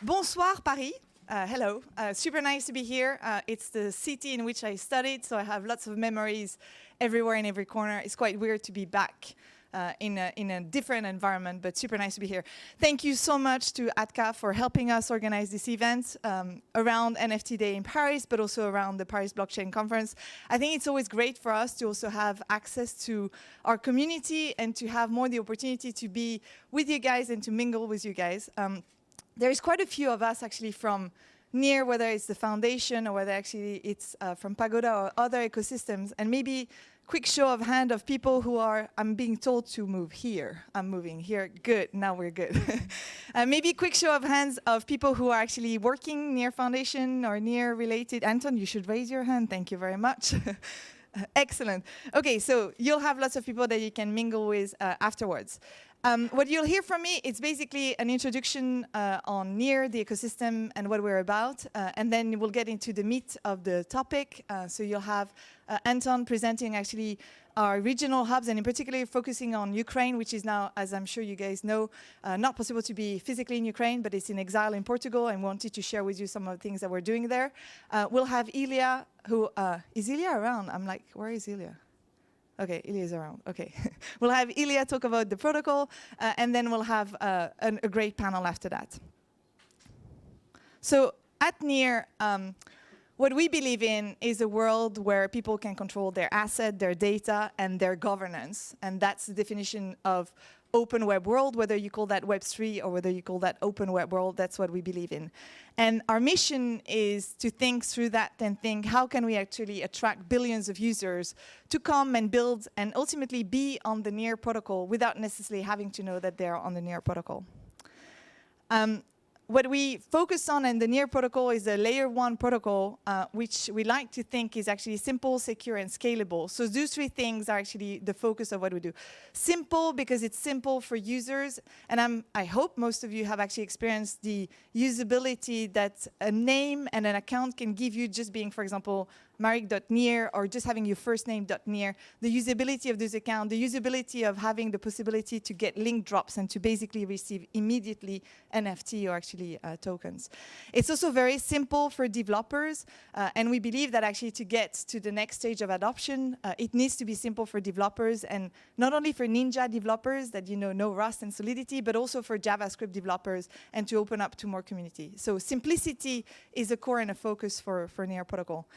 Bonsoir, Paris. Hello. Super nice to be here. It's the city in which I studied, so I have lots of memories everywhere in every corner. It's quite weird to be back in a different environment, but super nice to be here. Thank you so much to Atka for helping us organize this event around NFT Day in Paris, but also around the Paris Blockchain Conference. I think it's always great for us to also have access to our community and to have more the opportunity to be with you guys and to mingle with you guys. There's quite a few of us actually from NEAR, whether it's the foundation or whether actually it's from Pagoda or other ecosystems, and maybe quick show of hand of people who are, I'm being told to move here. I'm moving here. Good, now we're good. Maybe quick show of hands of people who are actually working NEAR Foundation or NEAR related. Anton, you should raise your hand. Thank you very much. Excellent. Okay, so you'll have lots of people that you can mingle with afterwards. What you'll hear from me, it's basically an introduction on NEAR, the ecosystem, and what we're about. And then we'll get into the meat of the topic. So you'll have Anton presenting actually our regional hubs, and in particular focusing on Ukraine, which is now, as I'm sure you guys know, not possible to be physically in Ukraine, but it's in exile in Portugal, and wanted to share with you some of the things that we're doing there. We'll have Ilya, who, is Ilya around? I'm like, where is Ilya? Okay, Ilya is around, okay. We'll have Ilya talk about the protocol, and then we'll have a great panel after that. So at NEAR, what we believe in is a world where people can control their asset, their data, and their governance. And that's the definition of open web world, whether you call that Web3 or whether you call that open web world, that's what we believe in. And our mission is to think through that and think, how can we actually attract billions of users to come and build and ultimately be on the NEAR protocol without necessarily having to know that they're on the NEAR protocol. What we focus on in the NEAR protocol is a layer 1 protocol, which we like to think is actually simple, secure, and scalable. So those three things are actually the focus of what we do. Simple, because it's simple for users, and I hope most of you have actually experienced the usability that a name and an account can give you, just being, for example, Marik.near, or just having your first name.near, the usability of this account, the usability of having the possibility to get link drops and to basically receive immediately NFT or actually tokens. It's also very simple for developers, and we believe that actually to get to the next stage of adoption, it needs to be simple for developers, and not only for Ninja developers that know Rust and Solidity, but also for JavaScript developers, and to open up to more community. So simplicity is a core and a focus for NEAR protocol.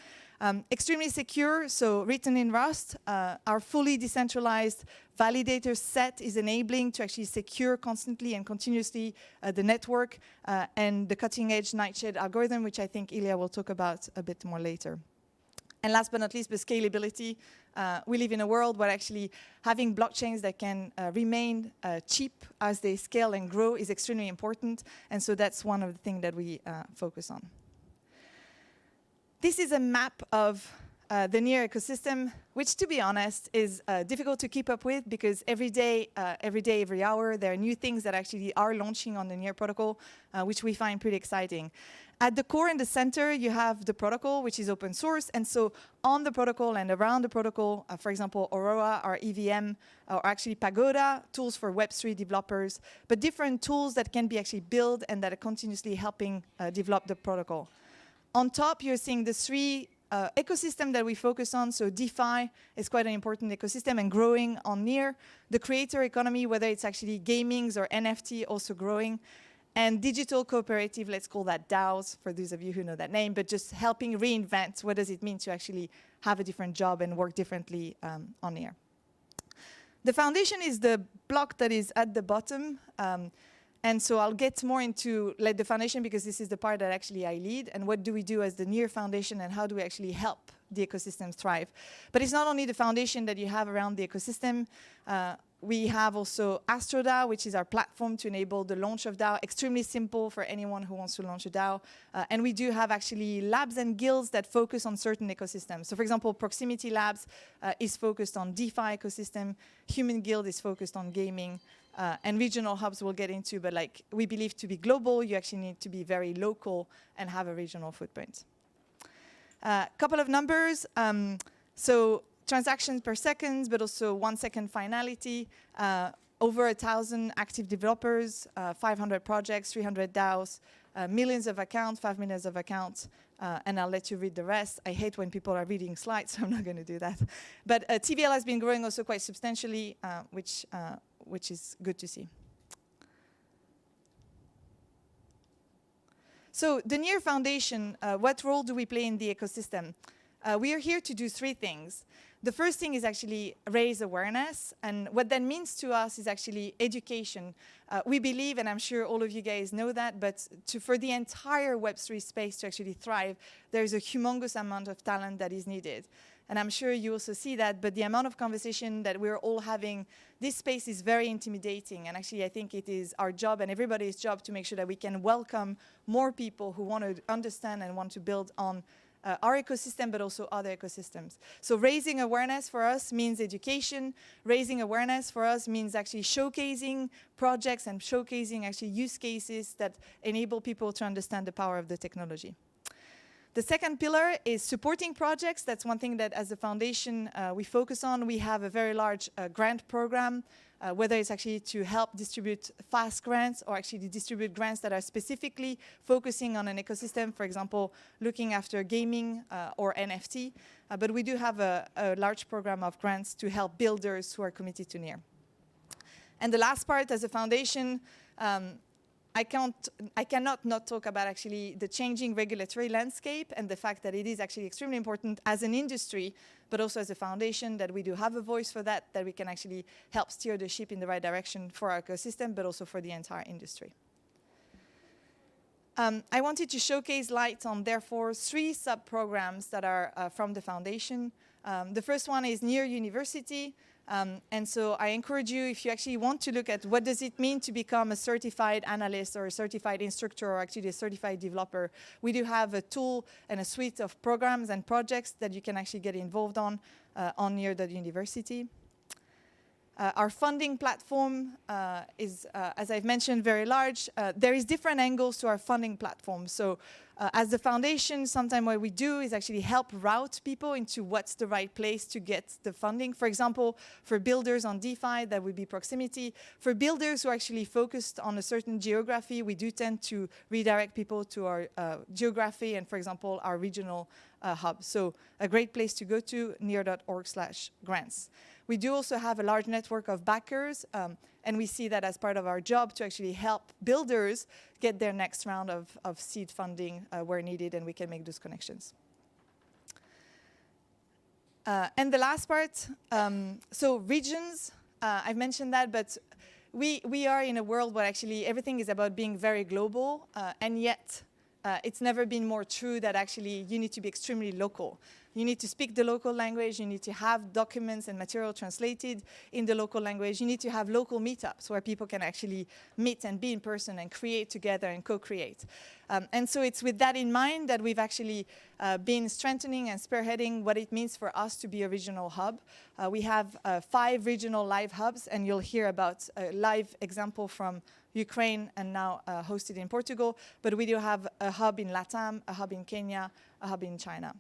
Extremely secure, so written in Rust. Our fully decentralized validator set is enabling to actually secure constantly and continuously the network and the cutting-edge Nightshade algorithm, which I think Ilya will talk about a bit more later. And last but not least, the scalability. We live in a world where actually having blockchains that can remain cheap as they scale and grow is extremely important, and so that's one of the things that we focus on. This is a map of the NEAR ecosystem, which, to be honest, is difficult to keep up with, because every day, every hour, there are new things that actually are launching on the NEAR protocol, which we find pretty exciting. At the core in the center, you have the protocol, which is open source. And so on the protocol and around the protocol, for example, Aurora, our EVM, or actually Pagoda, tools for Web3 developers, but different tools that can be actually built and that are continuously helping develop the protocol. On top, you're seeing the three ecosystem that we focus on. So DeFi is quite an important ecosystem and growing on NEAR. The creator economy, whether it's actually gamings or NFT, also growing. And digital cooperative, let's call that DAOs, for those of you who know that name, but just helping reinvent what does it mean to actually have a different job and work differently on NEAR. The foundation is the block that is at the bottom. And so I'll get more into the foundation, because this is the part that actually I lead, and what do we do as the NEAR Foundation, and how do we actually help the ecosystems thrive. But it's not only the foundation that you have around the ecosystem. We have also AstroDAO, which is our platform to enable the launch of DAO. Extremely simple for anyone who wants to launch a DAO. And we do have actually labs and guilds that focus on certain ecosystems. So for example, Proximity Labs is focused on DeFi ecosystem. Human Guild is focused on gaming. And regional hubs we'll get into, but we believe to be global, you actually need to be very local and have a regional footprint. Couple of numbers. So transactions per second, but also 1 second finality, over 1,000 active developers, 500 projects, 300 DAOs, millions of accounts, 5 million of accounts, and I'll let you read the rest. I hate when people are reading slides, so I'm not going to do that. But TVL has been growing also quite substantially, which is good to see. So the NEAR Foundation, what role do we play in the ecosystem? We are here to do 3 things. The first thing is actually raise awareness, and what that means to us is actually education. We believe, and I'm sure all of you guys know that, but for the entire Web3 space to actually thrive, there's a humongous amount of talent that is needed. And I'm sure you also see that, but the amount of conversation that we're all having, this space is very intimidating, and actually I think it is our job and everybody's job to make sure that we can welcome more people who want to understand and want to build on our ecosystem, but also other ecosystems. So raising awareness for us means education. Raising awareness for us means actually showcasing projects and showcasing actually use cases that enable people to understand the power of the technology. The second pillar is supporting projects. That's one thing that as a foundation we focus on. We have a very large grant program, whether it's actually to help distribute fast grants or actually to distribute grants that are specifically focusing on an ecosystem, for example, looking after gaming or NFT. But we do have a large program of grants to help builders who are committed to NEAR. And the last part, as a foundation, I cannot not talk about actually the changing regulatory landscape and the fact that it is actually extremely important as an industry, but also as a foundation that we do have a voice for that we can actually help steer the ship in the right direction for our ecosystem, but also for the entire industry. I wanted to showcase light on, therefore, 3 sub-programs that are from the foundation. The first one is NEAR University. And so I encourage you, if you actually want to look at what does it mean to become a certified analyst or a certified instructor or actually a certified developer, we do have a tool and a suite of programs and projects that you can actually get involved on NEAR.university. Our funding platform is, as I've mentioned, very large. There is different angles to our funding platform. So as the foundation, sometimes what we do is actually help route people into what's the right place to get the funding. For example, for builders on DeFi, that would be Proximity. For builders who are actually focused on a certain geography, we do tend to redirect people to our geography and, for example, our regional hub. So a great place to go to, near.org/grants. We do also have a large network of backers, and we see that as part of our job to actually help builders get their next round of seed funding where needed, and we can make those connections. And the last part, so regions, I've mentioned that, but we are in a world where actually everything is about being very global, and yet it's never been more true that actually you need to be extremely local. You need to speak the local language. You need to have documents and material translated in the local language. You need to have local meetups where people can actually meet and be in person and create together and co-create. And so it's with that in mind that we've actually been strengthening and spearheading what it means for us to be a regional hub. We have 5 regional live hubs, and you'll hear about a live example from Ukraine and now hosted in Portugal. But we do have a hub in LATAM, a hub in Kenya, a hub in China.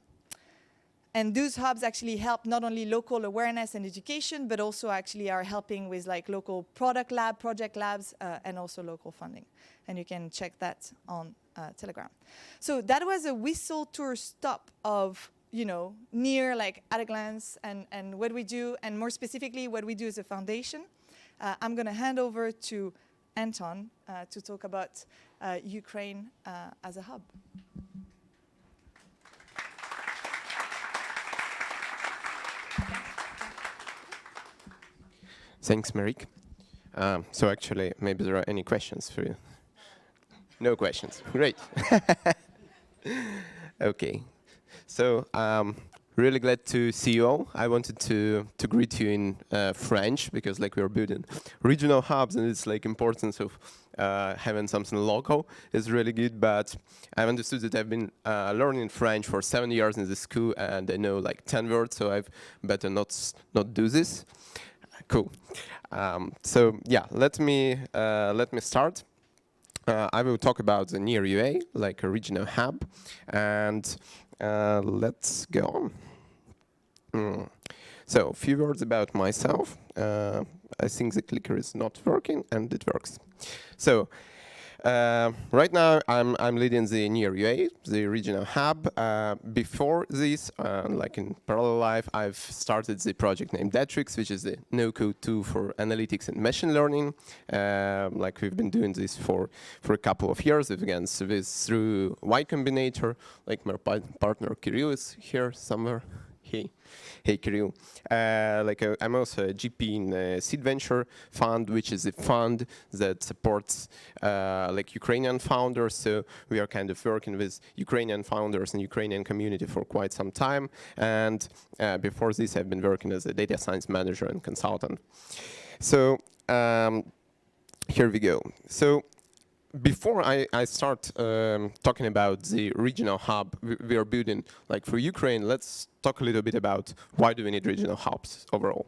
And those hubs actually help not only local awareness and education, but also actually are helping with like local project labs, and also local funding. And you can check that on Telegram. So that was a whistle tour stop of, you know, NEAR, like at a glance, and what we do, and more specifically what we do as a foundation. I'm going to hand over to Anton to talk about Ukraine as a hub. Thanks, Marique. So actually, maybe there are any questions for you? No questions. Great. Okay. So really glad to see you all. I wanted to greet you in French because like we are building regional hubs and it's like importance of having something local is really good. But I've understood that I've been learning French for 7 years in the school and I know like 10 words, so I've better not do this. Cool. So yeah, let me start. I will talk about the NEAR UA, like a regional hub, and let's go on. So, a few words about myself. I think the clicker is not working, and it works. So, right now I'm leading the Near UA, the regional hub. Before this, like in parallel life, I've started the project named Datrix, which is the no-code tool for analytics and machine learning. Like we've been doing this for a couple of years. We've began this through Y Combinator. Like my partner Kirill is here somewhere. Hey Kirill. I'm also a GP in a Seed Venture Fund, which is a fund that supports like Ukrainian founders. So we are kind of working with Ukrainian founders and Ukrainian community for quite some time. And before this, I've been working as a data science manager and consultant. So here we go. So before I start talking about the regional hub we are building like for Ukraine, let's talk a little bit about why do we need regional hubs overall.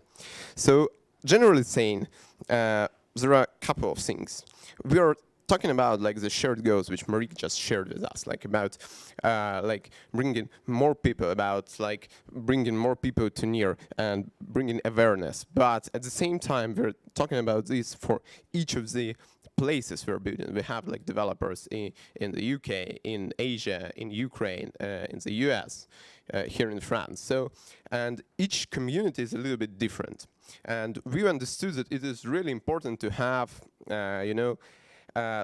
So generally saying, there are a couple of things. We are talking about like the shared goals which Marie just shared with us, like about like bringing more people, about like bringing more people to Near and bringing awareness. But at the same time, we're talking about this for each of the places we're building. We have like developers in the UK, in Asia, in Ukraine, in the US, here in France. So, and each community is a little bit different. And we understood that it is really important to have,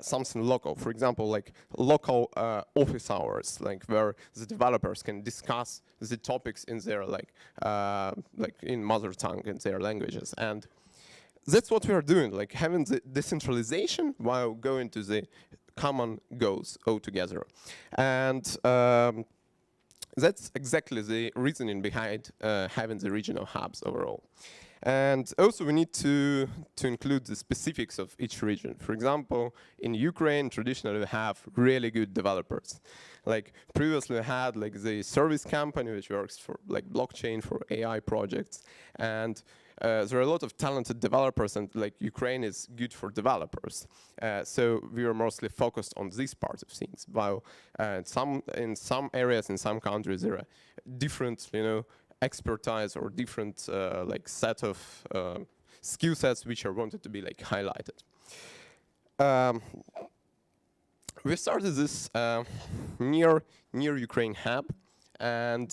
something local. For example, like local office hours, like where the developers can discuss the topics in their like in mother tongue, in their languages. And that's what we are doing, like having the decentralization while going to the common goals altogether. And that's exactly the reasoning behind having the regional hubs overall. And also we need to include the specifics of each region. For example, in Ukraine, traditionally we have really good developers. Like previously we had like the service company which works for like blockchain, for AI projects. And there are a lot of talented developers, and like Ukraine is good for developers. So we are mostly focused on this part of things. While in some areas, in some countries, there are different, expertise or different like set of skill sets which are wanted to be like highlighted. We started this near Ukraine hub. And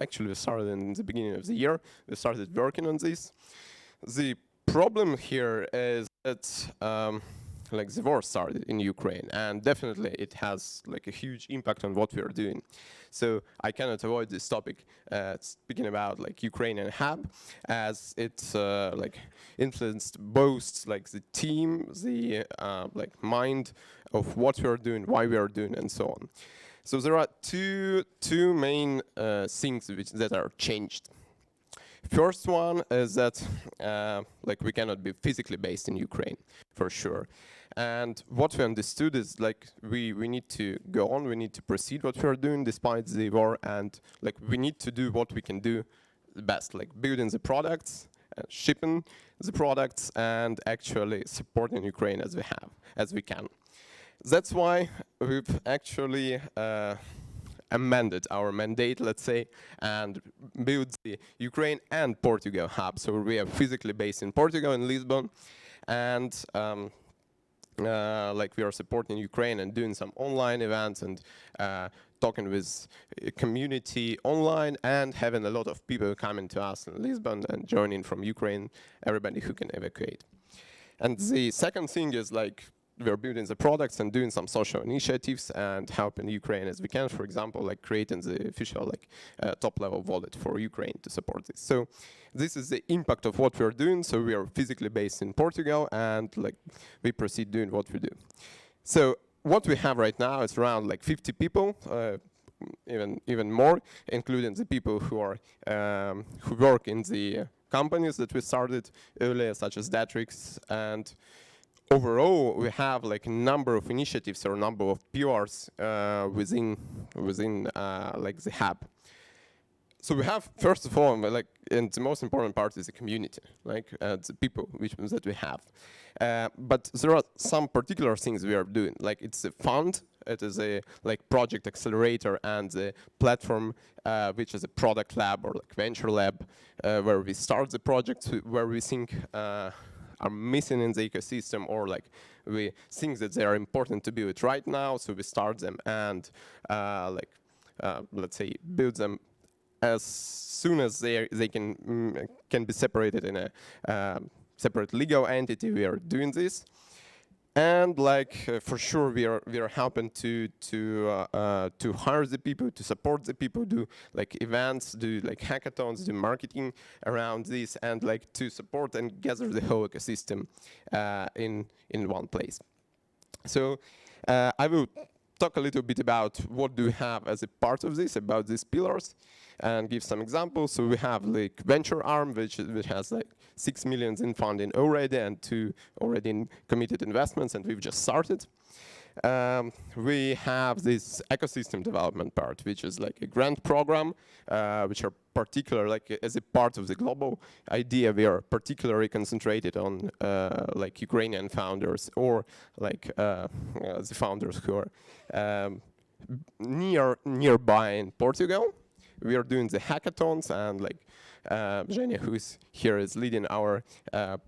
actually, we started in the beginning of the year. We started working on this. The problem here is that like the war started in Ukraine, and definitely it has like a huge impact on what we are doing. So I cannot avoid this topic speaking about like Ukrainian hub, as it's like influenced both like the team, the like mind of what we are doing, why we are doing, and so on. So there are two main things that are changed. First one is that like we cannot be physically based in Ukraine, for sure. And what we understood is like we need to go on, we need to proceed what we are doing despite the war, and like we need to do what we can do the best, like building the products, shipping the products, and actually supporting Ukraine as we can. That's why we've actually amended our mandate, let's say, and built the Ukraine and Portugal hub. So we are physically based in Portugal, in Lisbon, and like we are supporting Ukraine and doing some online events and talking with community online, and having a lot of people coming to us in Lisbon and joining from Ukraine, everybody who can evacuate. And the second thing is like we're building the products and doing some social initiatives and helping Ukraine as we can. For example, like creating the official like top-level wallet for Ukraine to support this. So this is the impact of what we're doing. So we are physically based in Portugal, and like we proceed doing what we do. So what we have right now is around like 50 people, even more, including the people who are who work in the companies that we started earlier, such as Datrix. And overall, we have like a number of initiatives or a number of PRs within like the hub. So we have, first of all, like, and the most important part is the community, like the people that we have. But there are some particular things we are doing, like it's a fund It is a like project accelerator and a platform which is a product lab or like venture lab where we start the project where we think are missing in the ecosystem, or like we think that they are important to build right now, so we start them and let's say build them as soon as they can be separated in a separate legal entity. We are doing this, and like for sure we are helping to hire the people, to support the people, do like events, do like hackathons, do marketing around this, and like to support and gather the whole ecosystem in one place. So I will talk a little bit about what do we have as a part of this, about these pillars, and give some examples. So we have like venture arm, which has like 6 million in funding already and 2 already in committed investments, and we've just started. We have this ecosystem development part, which is like a grant program, which are particular, like as a part of the global idea, we are particularly concentrated on like Ukrainian founders, or like the founders who are nearby in Portugal. We are doing the hackathons, and like Zhenya, who is here, is leading our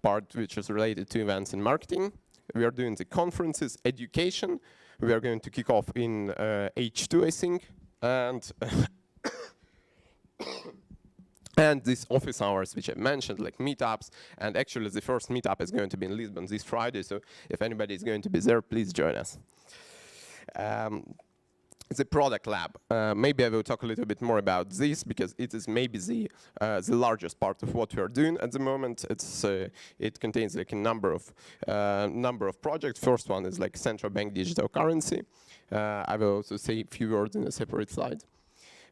part which is related to events and marketing. We are doing the conferences, education. We are going to kick off in H2, I think, and and these office hours, which I mentioned, like meetups. And actually, the first meetup is going to be in Lisbon this Friday. So if anybody is going to be there, please join us. The product lab. Maybe I will talk a little bit more about this, because it is maybe the largest part of what we are doing at the moment. It contains like a number of projects. First one is like central bank digital currency. I will also say a few words in a separate slide.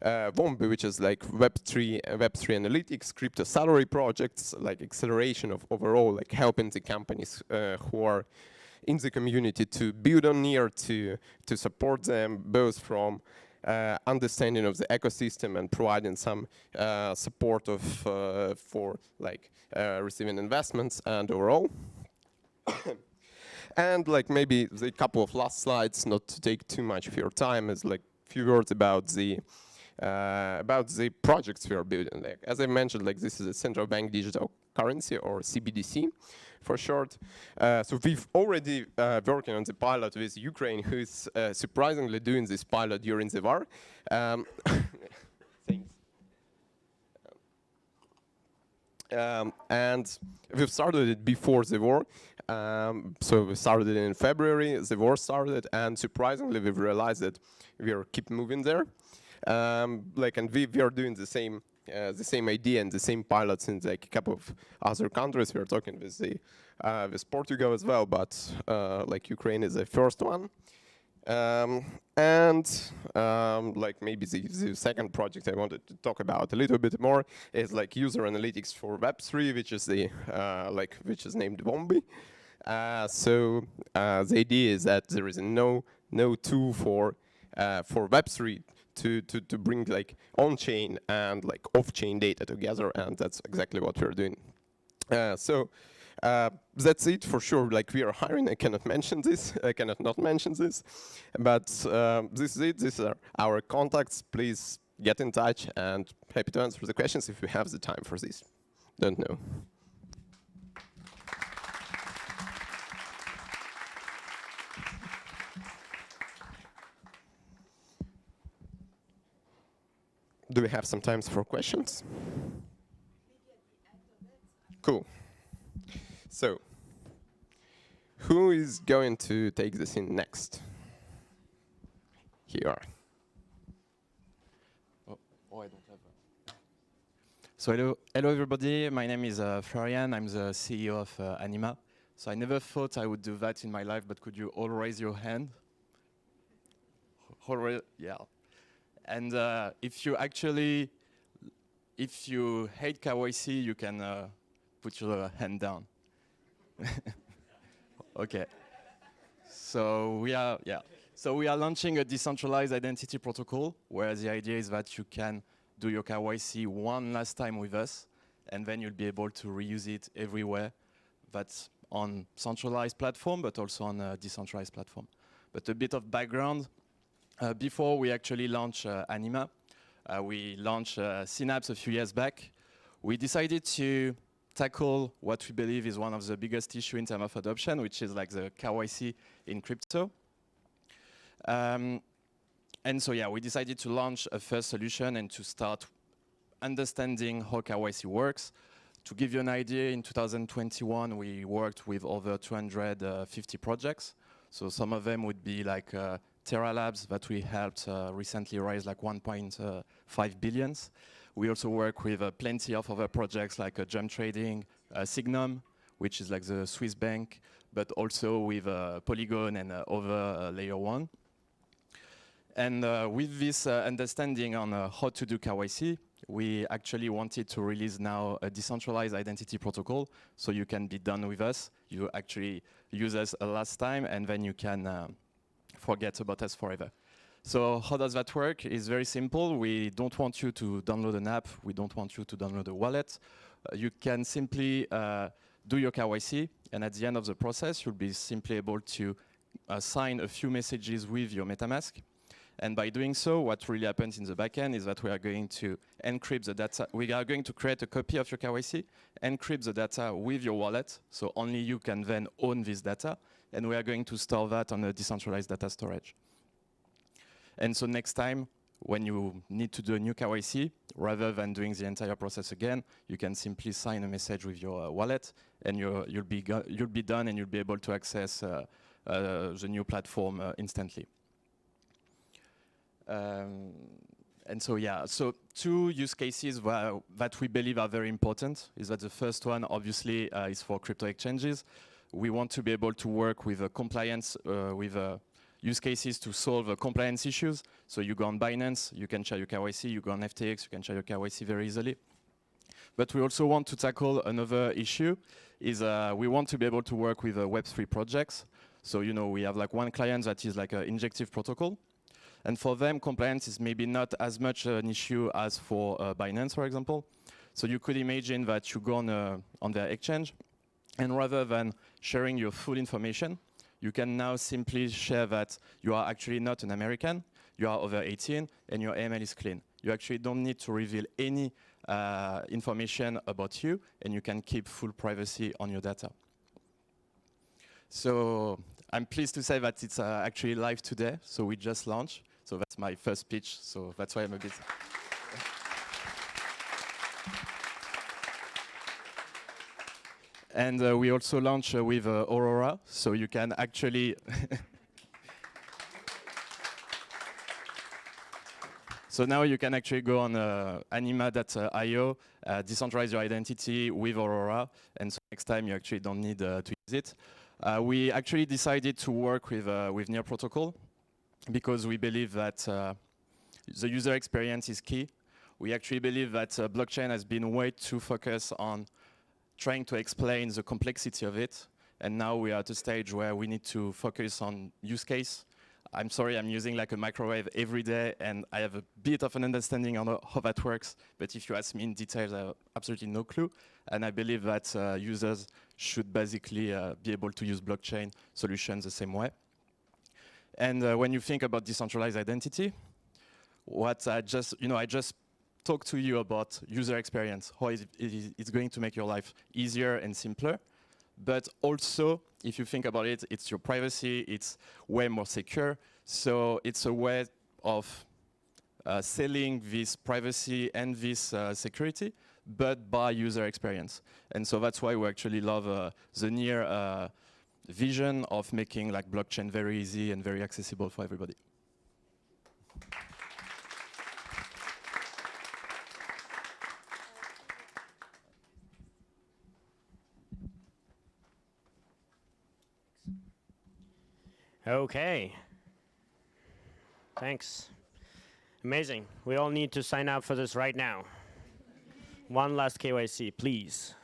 Wombi, which is like Web3 analytics, crypto salary projects, like acceleration of overall, like helping the companies who are in the community to build on Near, to support them both from understanding of the ecosystem and providing some support of for like receiving investments and overall. And like maybe the couple of last slides, not to take too much of your time, is like a few words about the projects we are building. Like, as I mentioned, like this is a central bank digital currency, or CBDC for short. So we've already working on the pilot with Ukraine, who is surprisingly doing this pilot during the war. Thanks. And we've started it before the war. So we started it in February, the war started, and surprisingly we've realized that we are keep moving there. Like, and we are doing the same idea and the same pilots in like a couple of other countries. We are talking with Portugal as well, but like Ukraine is the first one. Like maybe the second project I wanted to talk about a little bit more is like user analytics for Web3, which is which is named Wombi. So the idea is that there is no tool for Web3 to bring like on-chain and like off-chain data together, and that's exactly what we're doing. That's it for sure. Like, we are hiring. I cannot mention this. I cannot not mention this. But this is it. These are our contacts. Please get in touch, and happy to answer the questions if we have the time for this. Don't know. Do we have some time for questions? Cool. So, who is going to take this in next? Here you are. I don't have. So hello everybody. My name is Florian. I'm the CEO of Anima. So I never thought I would do that in my life, but could you all raise your hand? Yeah. And if you hate KYC, you can put your hand down. Okay. So we are launching a decentralized identity protocol, where the idea is that you can do your KYC one last time with us, and then you'll be able to reuse it everywhere. That's on centralized platform, but also on a decentralized platform. But a bit of background, before we actually launched Anima, we launched Synapse a few years back. We decided to tackle what we believe is one of the biggest issues in terms of adoption, which is like the KYC in crypto. And so yeah, we decided to launch a first solution and to start understanding how KYC works. To give you an idea, in 2021, we worked with over 250 projects. So some of them would be like Terra Labs that we helped recently raise like 1.5 billion. We also work with plenty of other projects like Jump Trading, Signum, which is like the Swiss bank, but also with Polygon and other layer one. And with this understanding on how to do KYC, we actually wanted to release now a decentralized identity protocol, so you can be done with us. You actually use us a last time, and then you can forget about us forever. So how does that work? It's very simple. We don't want you to download an app. We don't want you to download a wallet. You can simply do your KYC, and at the end of the process, you'll be simply able to sign a few messages with your MetaMask. And by doing so, what really happens in the backend is that we are going to encrypt the data. We are going to create a copy of your KYC, encrypt the data with your wallet, so only you can then own this data, and we are going to store that on a decentralized data storage. And so next time, when you need to do a new KYC, rather than doing the entire process again, you can simply sign a message with your wallet, and you'll be done, and you'll be able to access the new platform instantly. And so yeah, so two use cases that we believe are very important is that the first one obviously is for crypto exchanges. We want to be able to work with compliance, with use cases to solve compliance issues. So you go on Binance, you can share your KYC, you go on FTX, you can share your KYC very easily. But we also want to tackle another issue, is we want to be able to work with Web3 projects. So you know, we have like one client that is like an injective protocol. And for them, compliance is maybe not as much an issue as for Binance, for example. So you could imagine that you go on their exchange, and rather than sharing your full information, you can now simply share that you are actually not an American, you are over 18, and your AML is clean. You actually don't need to reveal any information about you, and you can keep full privacy on your data. So I'm pleased to say that it's actually live today, so we just launched. So that's my first pitch, so that's why I'm a bit... And we also launched with Aurora, so you can actually... So now you can actually go on anima.io, decentralize your identity with Aurora, and so next time you actually don't need to use it. We actually decided to work with Near Protocol, because we believe that the user experience is key. We actually believe that blockchain has been way too focused on trying to explain the complexity of it, and now we are at a stage where we need to focus on use case. I'm sorry, I'm using like a microwave every day, and I have a bit of an understanding on how that works, but if you ask me in detail, I have absolutely no clue, and I believe that users should basically be able to use blockchain solutions the same way. And when you think about decentralized identity, what I just talked to you about user experience, how it's going to make your life easier and simpler. But also, if you think about it, it's your privacy, it's way more secure. So it's a way of selling this privacy and this security, but by user experience. And so that's why we actually love the Near vision of making like blockchain very easy and very accessible for everybody. Okay. Thanks. Amazing. We all need to sign up for this right now. One last KYC, please.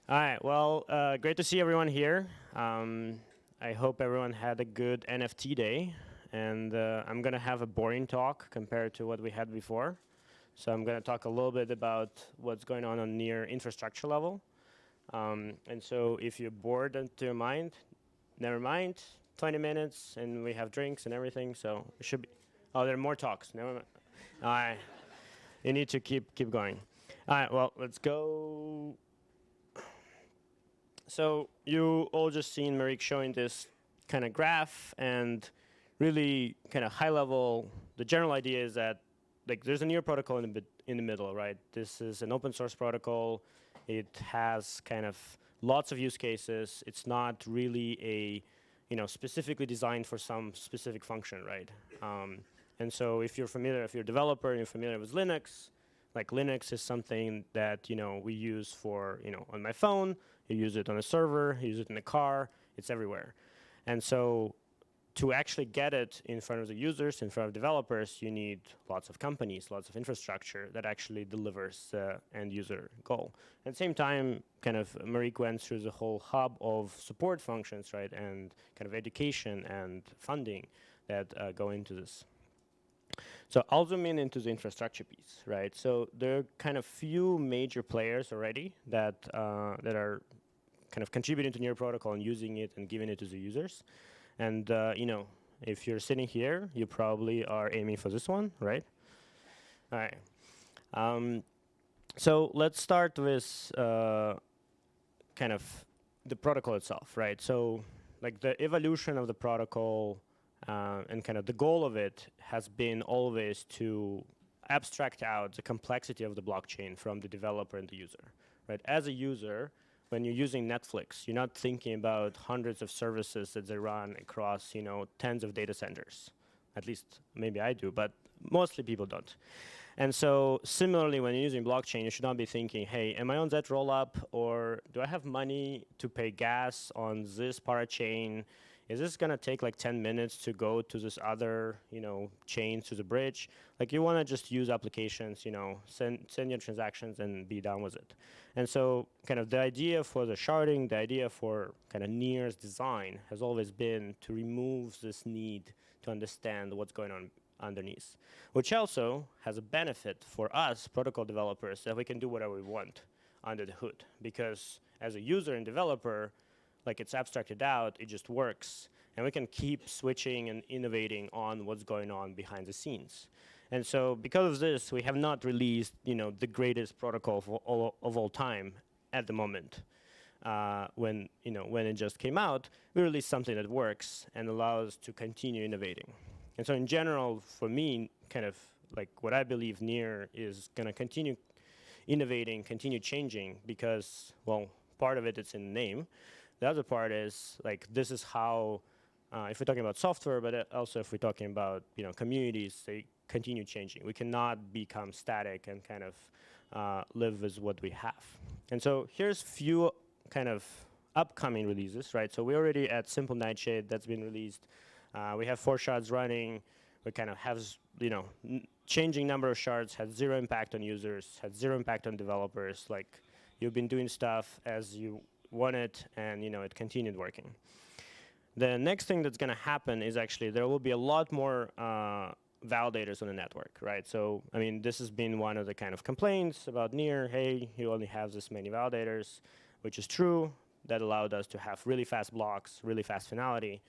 All right, well, great to see everyone here. I hope everyone had a good NFT day. And I'm going to have a boring talk compared to what we had before. So I'm going to talk a little bit about what's going on Near infrastructure level. And so if you're bored into your mind, never mind. 20 minutes, and we have drinks and everything, so it should be. Oh, there are more talks. Never mind. All right. You need to keep going. All right, well, let's go. So you all just seen Marique showing this kind of graph, and really kind of high level, the general idea is that like there's a Near protocol in the middle, right? This is an open source protocol. It has kind of lots of use cases. It's not really a, specifically designed for some specific function, right? And so if you're a developer and you're familiar with Linux, like Linux is something that, we use for, on my phone, you use it on a server, you use it in a car, it's everywhere. And so to actually get it in front of the users, in front of developers, you need lots of companies, lots of infrastructure that actually delivers the end user goal. At the same time, kind of Marique went through the whole hub of support functions, right, and kind of education and funding that go into this. So I'll zoom in into the infrastructure piece, right? So there are kind of few major players already that are kind of contributing to Near protocol and using it and giving it to the users. And if you're sitting here, you probably are aiming for this one, right? All right. So let's start with kind of the protocol itself, right? So like the evolution of the protocol and kind of the goal of it has been always to abstract out the complexity of the blockchain from the developer and the user, right? As a user, when you're using Netflix, you're not thinking about hundreds of services that they run across, tens of data centers. At least maybe I do, but mostly people don't. And so similarly, when you're using blockchain, you should not be thinking, hey, am I on that rollup, or do I have money to pay gas on this parachain? Is this gonna take like 10 minutes to go to this other, chain to the bridge? Like you wanna just use applications, send your transactions and be done with it. And so kind of the idea for the sharding, the idea for kind of Near's design has always been to remove this need to understand what's going on underneath, which also has a benefit for us protocol developers that we can do whatever we want under the hood. Because as a user and developer, like it's abstracted out, it just works. And we can keep switching and innovating on what's going on behind the scenes. And so because of this, we have not released, the greatest protocol of all time at the moment. When it just came out, we released something that works and allows us to continue innovating. And so in general, for me, kind of like what I believe Near is gonna continue innovating, continue changing, because, well, part of it's in the name. The other part is like this is how, if we're talking about software, but also if we're talking about communities, they continue changing. We cannot become static and kind of live with what we have. And so here's few kind of upcoming releases, right? So we're already at Simple Nightshade that's been released. We have 4 shards running. We kind of have changing number of shards, had 0 impact on users, had 0 impact on developers. Like you've been doing stuff as you want it, and it continued working. The next thing that's going to happen is actually there will be a lot more validators on the network, right? So, I mean, this has been one of the kind of complaints about Near. Hey, you only have this many validators, which is true. That allowed us to have really fast blocks, really fast finality.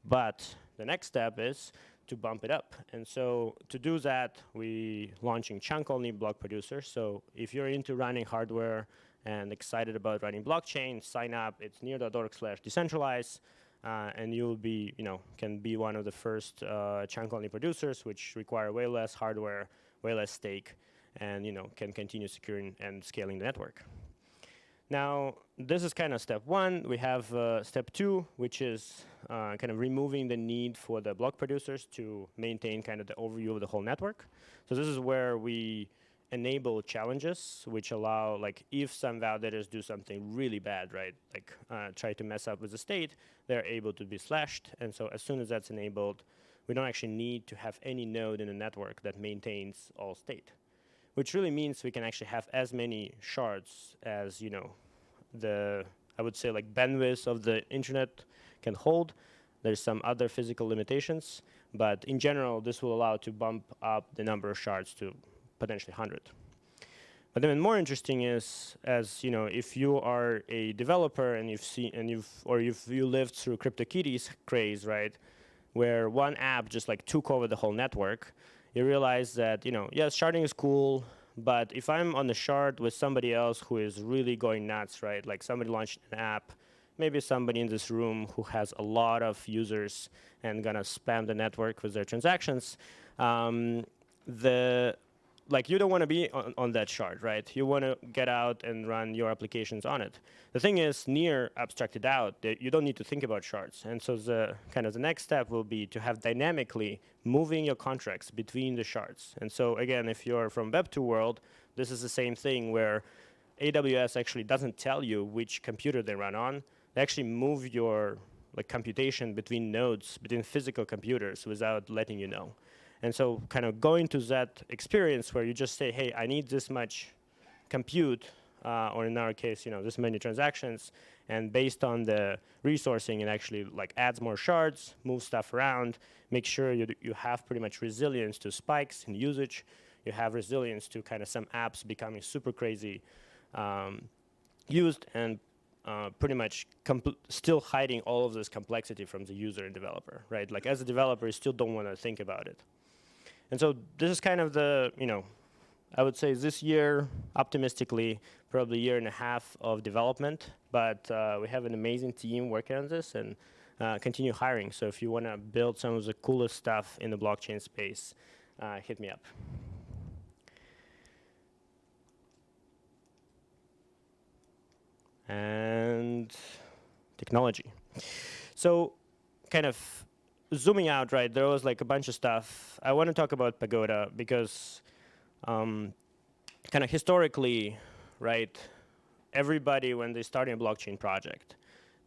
But the next step is to bump it up. And so to do that, we launching chunk-only block producers. So if you're into running hardware and excited about running blockchain, sign up. It's near.org/decentralize. And you'll be, can be one of the first chunk-only producers, which require way less hardware, way less stake, and can continue securing and scaling the network. Now, this is kind of step 1. We have step 2, which is kind of removing the need for the block producers to maintain kind of the overview of the whole network. So this is where we enable challenges, which allow, like, if some validators do something really bad, right, like try to mess up with the state, they're able to be slashed. And so as soon as that's enabled, we don't actually need to have any node in the network that maintains all state, which really means we can actually have as many shards as, I would say, like, bandwidth of the internet can hold. There's some other physical limitations, but in general, this will allow to bump up the number of shards to potentially 100. But even more interesting is, as you know, if you are a developer and you lived through CryptoKitties craze, right, where one app just like took over the whole network, you realize that, you know, yes, sharding is cool, but if I'm on the shard with somebody else who is really going nuts, right, like somebody launched an app, maybe somebody in this room who has a lot of users and gonna spam the network with their transactions, you don't want to be on that shard, right? You want to get out and run your applications on it. The thing is, Near abstracted out that you don't need to think about shards. And so the next step will be to have dynamically moving your contracts between the shards. And so again, if you're from Web2 world, this is the same thing where AWS actually doesn't tell you which computer they run on. They actually move your computation between nodes, between physical computers without letting you know. And so kind of going to that experience where you just say, hey, I need this much compute, or in our case, you know, this many transactions, and based on the resourcing, it actually adds more shards, moves stuff around, make sure you have pretty much resilience to spikes in usage. You have resilience to kind of some apps becoming super crazy used, and pretty much still hiding all of this complexity from the user and developer, right? Like as a developer, you still don't want to think about it. And so this is kind of the, you know, I would say this year, optimistically, probably a year and a half of development, but we have an amazing team working on this and continue hiring. So if you want to build some of the coolest stuff in the blockchain space, hit me up. And technology. So kind of zooming out, right, there was like a bunch of stuff. I want to talk about Pagoda because kind of historically, right, everybody, when they're starting a blockchain project,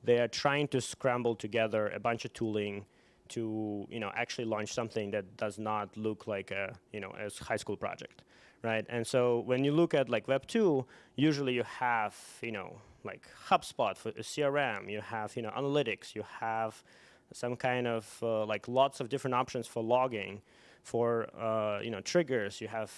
they are trying to scramble together a bunch of tooling to, you know, actually launch something that does not look like a, you know, a high school project, right? And so when you look at like Web2, usually you have, you know, like HubSpot for a CRM, you have, you know, analytics, you have some kind of like lots of different options for logging, for you know, triggers. You have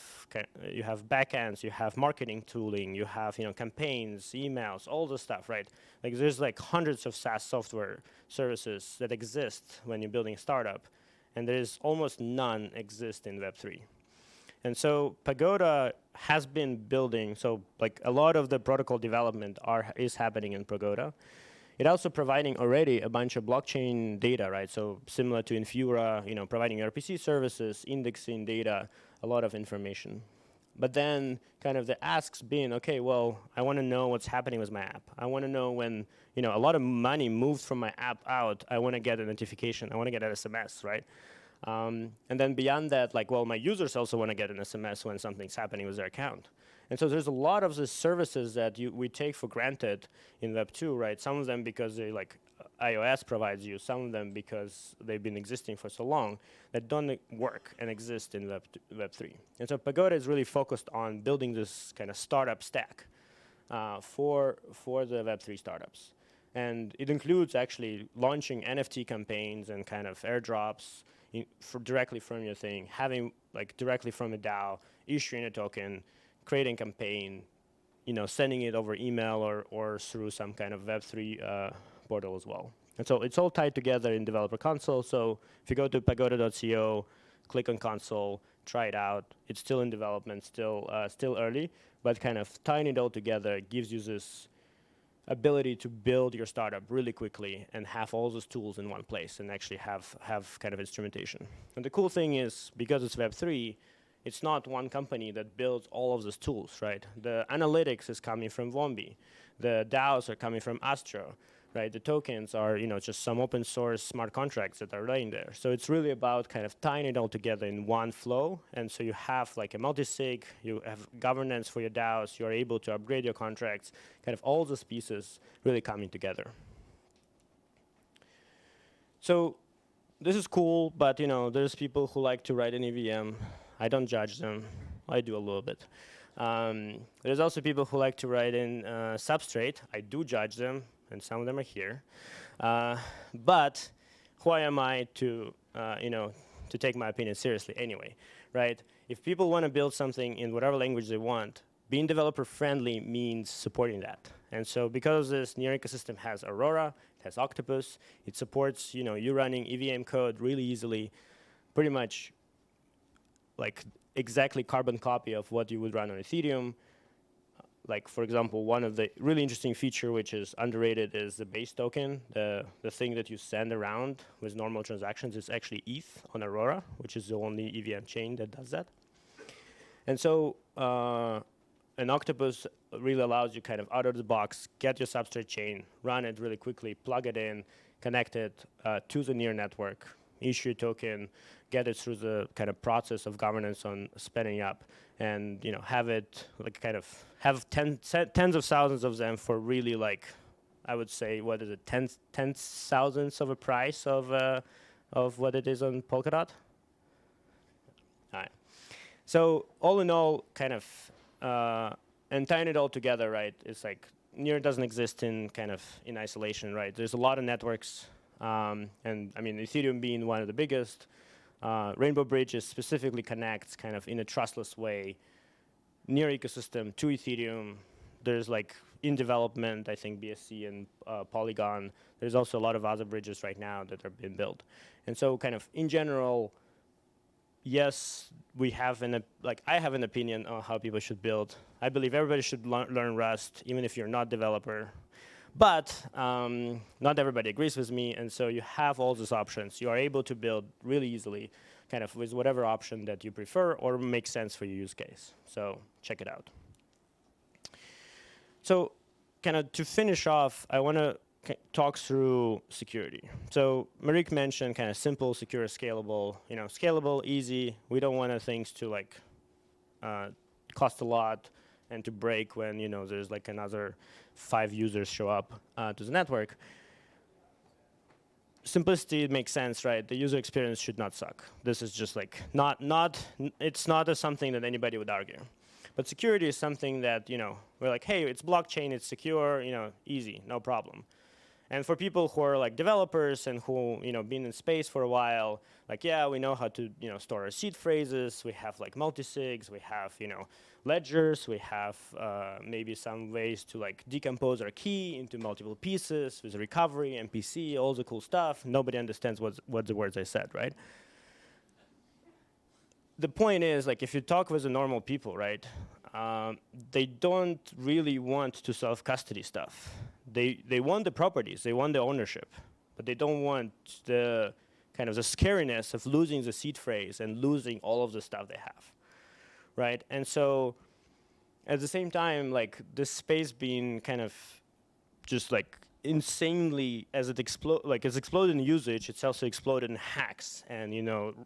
backends, you have marketing tooling, you have, you know, campaigns, emails, all this stuff, right? Like there's like hundreds of SaaS software services that exist when you're building a startup, and there is almost none exist in Web3. And so Pagoda has been building, so like a lot of the protocol development is happening in Pagoda. It also providing already a bunch of blockchain data, right? So similar to Infura, you know, providing RPC services, indexing data, a lot of information. But then kind of the asks being, okay, well, I want to know what's happening with my app. I want to know when, you know, a lot of money moves from my app out, I want to get a notification. I want to get an SMS, right? And then beyond that, like, well, my users also want to get an SMS when something's happening with their account. And so there's a lot of the services that we take for granted in Web2, right? Some of them because they like iOS provides you, some of them because they've been existing for so long that don't work and exist in Web3. And so Pagoda is really focused on building this kind of startup stack for the Web3 startups. And it includes actually launching NFT campaigns and kind of airdrops directly from your thing, having like directly from a DAO, issuing a token, creating a campaign, you know, sending it over email or through some kind of Web3 portal as well. And so it's all tied together in Developer Console. So if you go to pagoda.co, click on console, try it out. It's still in development, still early, but kind of tying it all together gives you this ability to build your startup really quickly and have all those tools in one place and actually have kind of instrumentation. And the cool thing is, because it's Web3, it's not one company that builds all of those tools, right? The analytics is coming from Wombi. The DAOs are coming from Astro, right? The tokens are, you know, just some open source smart contracts that are laying there. So it's really about kind of tying it all together in one flow. And so you have like a multi-sig, you have governance for your DAOs, you're able to upgrade your contracts, kind of all those pieces really coming together. So this is cool, but you know, there's people who like to write an EVM. I don't judge them. I do a little bit. There's also people who like to write in Substrate. I do judge them, and some of them are here. But who am I to, you know, to take my opinion seriously anyway, right? If people want to build something in whatever language they want, being developer friendly means supporting that. And so because this Near ecosystem has Aurora, it has Octopus, it supports you running EVM code really easily, pretty much like exactly carbon copy of what you would run on Ethereum. Like, for example, one of the really interesting feature which is underrated is the base token. The thing that you send around with normal transactions is actually ETH on Aurora, which is the only EVM chain that does that. And so an Octopus really allows you kind of out of the box, get your substrate chain, run it really quickly, plug it in, connect it to the Near network, issue a token, get it through the kind of process of governance on spinning up, and have it like kind of have tens of thousands of them for really like, I would say, what is it, tens thousandths of a price of what it is on Polkadot. All right. So all in all, kind of and tying it all together, right? It's like Near doesn't exist in isolation, right? There's a lot of networks, and I mean Ethereum being one of the biggest. Rainbow Bridges specifically connects kind of in a trustless way Near ecosystem to Ethereum. There's like in development, I think BSC and Polygon. There's also a lot of other bridges right now that are being built. And so kind of in general, yes, we have I have an opinion on how people should build. I believe everybody should learn Rust, even if you're not a developer. But not everybody agrees with me, and so you have all these options. You are able to build really easily, kind of with whatever option that you prefer or makes sense for your use case. So check it out. So kind of to finish off, I want to talk through security. So Maric mentioned kind of simple, secure, scalable. Scalable, easy. We don't want things to like cost a lot and to break when there's like another 5 users show up to the network. Simplicity makes sense, right? The user experience should not suck. This is just like it's not something that anybody would argue. But security is something that we're like, hey, it's blockchain, it's secure, easy, no problem. And for people who are like developers and who been in space for a while, like yeah, we know how to store our seed phrases. We have like multisigs. We have ledgers. We have maybe some ways to like decompose our key into multiple pieces with recovery, MPC, all the cool stuff. Nobody understands what the words I said, right? The point is, like, if you talk with the normal people, right, they don't really want to self-custody stuff. They want the properties, they want the ownership, but they don't want the kind of the scariness of losing the seed phrase and losing all of the stuff they have, right? And so, at the same time, like this space being kind of just like insanely as it's exploded in usage, it's also exploded in hacks and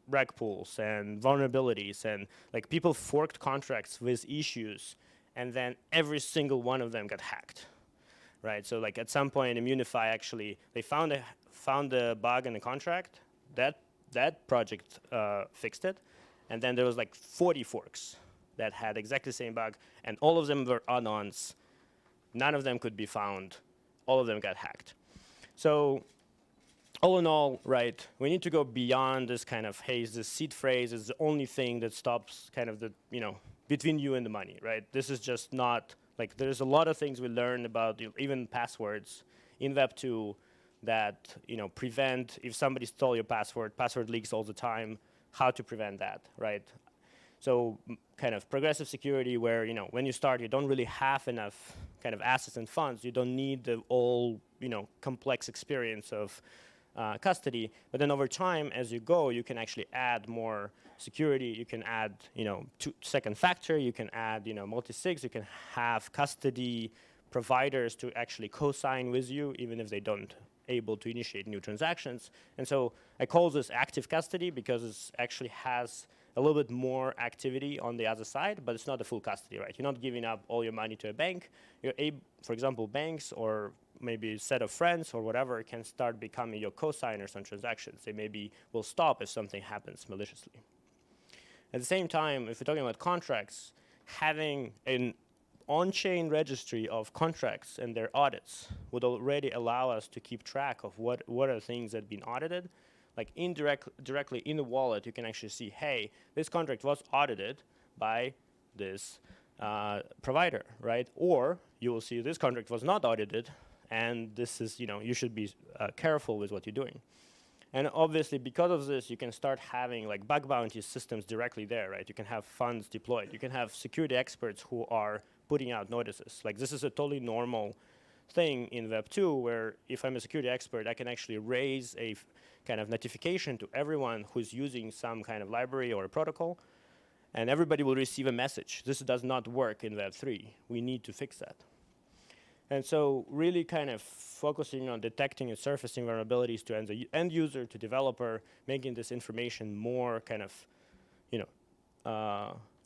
reg pools and vulnerabilities, and like people forked contracts with issues, and then every single one of them got hacked, right? So like at some point, Immunify actually they found a bug in the contract. That project fixed it, and then there was like 40 forks that had exactly the same bug, and all of them were add-ons. None of them could be found. All of them got hacked. So all in all, right, we need to go beyond this kind of, hey, the seed phrase is the only thing that stops kind of the, between you and the money, right? This is just not, like, there's a lot of things we learn about even passwords in Web 2 that, prevent, if somebody stole your password leaks all the time, how to prevent that, right? So kind of progressive security where, when you start, you don't really have enough kind of assets and funds. You don't need the all, complex experience of custody. But then over time, as you go, you can actually add more security. You can add, second factor. You can add, multi-sigs. You can have custody providers to actually co-sign with you, even if they don't able to initiate new transactions. And so I call this active custody because it actually has a little bit more activity on the other side, but it's not a full custody, right? You're not giving up all your money to a bank. You're able, for example, banks or maybe a set of friends or whatever can start becoming your co-signers on transactions. They maybe will stop if something happens maliciously. At the same time, if we're talking about contracts, having an on-chain registry of contracts and their audits would already allow us to keep track of what are the things that have been audited. Like directly in the wallet, you can actually see, hey, this contract was audited by this provider, right? Or you will see this contract was not audited, and this is, you should be careful with what you're doing. And obviously, because of this, you can start having like bug bounty systems directly there, right? You can have funds deployed. You can have security experts who are putting out notices. Like this is a totally normal thing in Web 2, where if I'm a security expert, I can actually raise a kind of notification to everyone who's using some kind of library or a protocol, and everybody will receive a message. This does not work in Web 3. We need to fix that. And so really kind of focusing on detecting and surfacing vulnerabilities to end user, to developer, making this information more kind of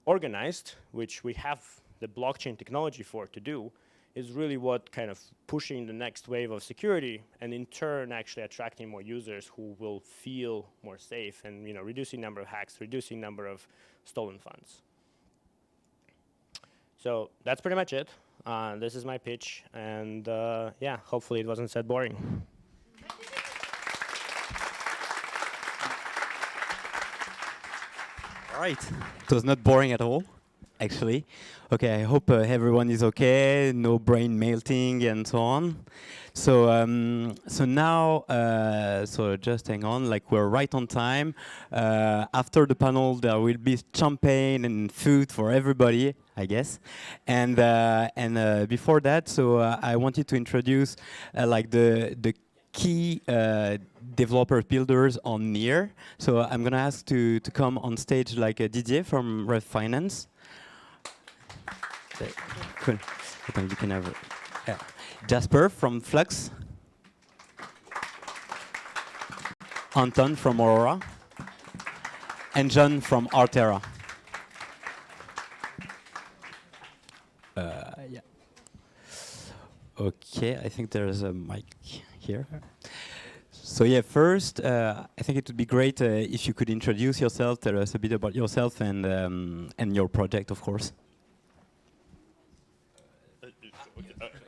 organized, which we have the blockchain technology for to do, is really what kind of pushing the next wave of security, and in turn actually attracting more users who will feel more safe, and reducing number of hacks, reducing number of stolen funds. So that's pretty much it. This is my pitch, and yeah, hopefully it wasn't that boring. All right, it was not boring at all, actually. Okay, I hope everyone is okay, no brain melting and so on. So so now, so just hang on, like we're right on time. After the panel, there will be champagne and food for everybody, I guess. And before that, so I wanted to introduce like the key developer builders on Near. So I'm gonna ask to come on stage like Didier from Rev Finance. Cool. I think you can have Jasper from Flux, Anton from Aurora, and John from Artera. Yeah. Okay, I think there's a mic here. So yeah, first, I think it would be great if you could introduce yourself, tell us a bit about yourself and your project, of course.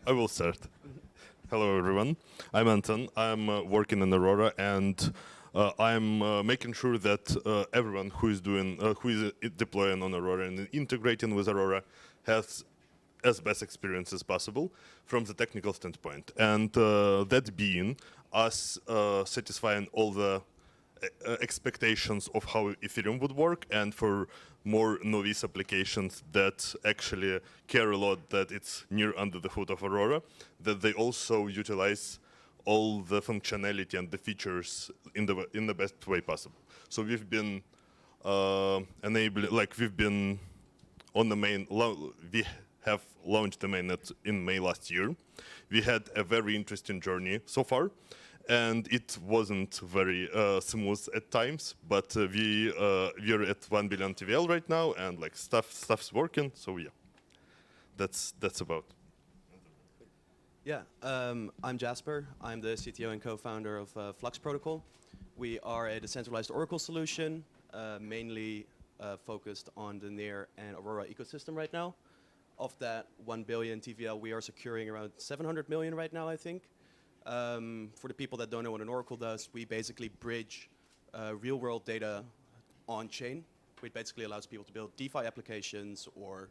I will start. Hello, everyone. I'm Anton. I'm working in Aurora, and I'm making sure that everyone who is deploying on Aurora and integrating with Aurora has as best experience as possible from the technical standpoint. And that being us satisfying all the expectations of how Ethereum would work, and for more novice applications that actually care a lot that it's near under the hood of Aurora, that they also utilize all the functionality and the features in the best way possible. So we've been enabling, like we've been on the main, we have launched the mainnet in May last year. We had a very interesting journey so far, and it wasn't very smooth at times, but we're at 1 billion TVL right now, and like stuff's working. So yeah, that's about. Yeah, I'm Jasper. I'm the CTO and co-founder of Flux Protocol. We are a decentralized Oracle solution, mainly focused on the Near and Aurora ecosystem right now. Of that 1 billion TVL, we are securing around 700 million right now, I think. For the people that don't know what an Oracle does, we basically bridge real-world data on-chain, which basically allows people to build DeFi applications or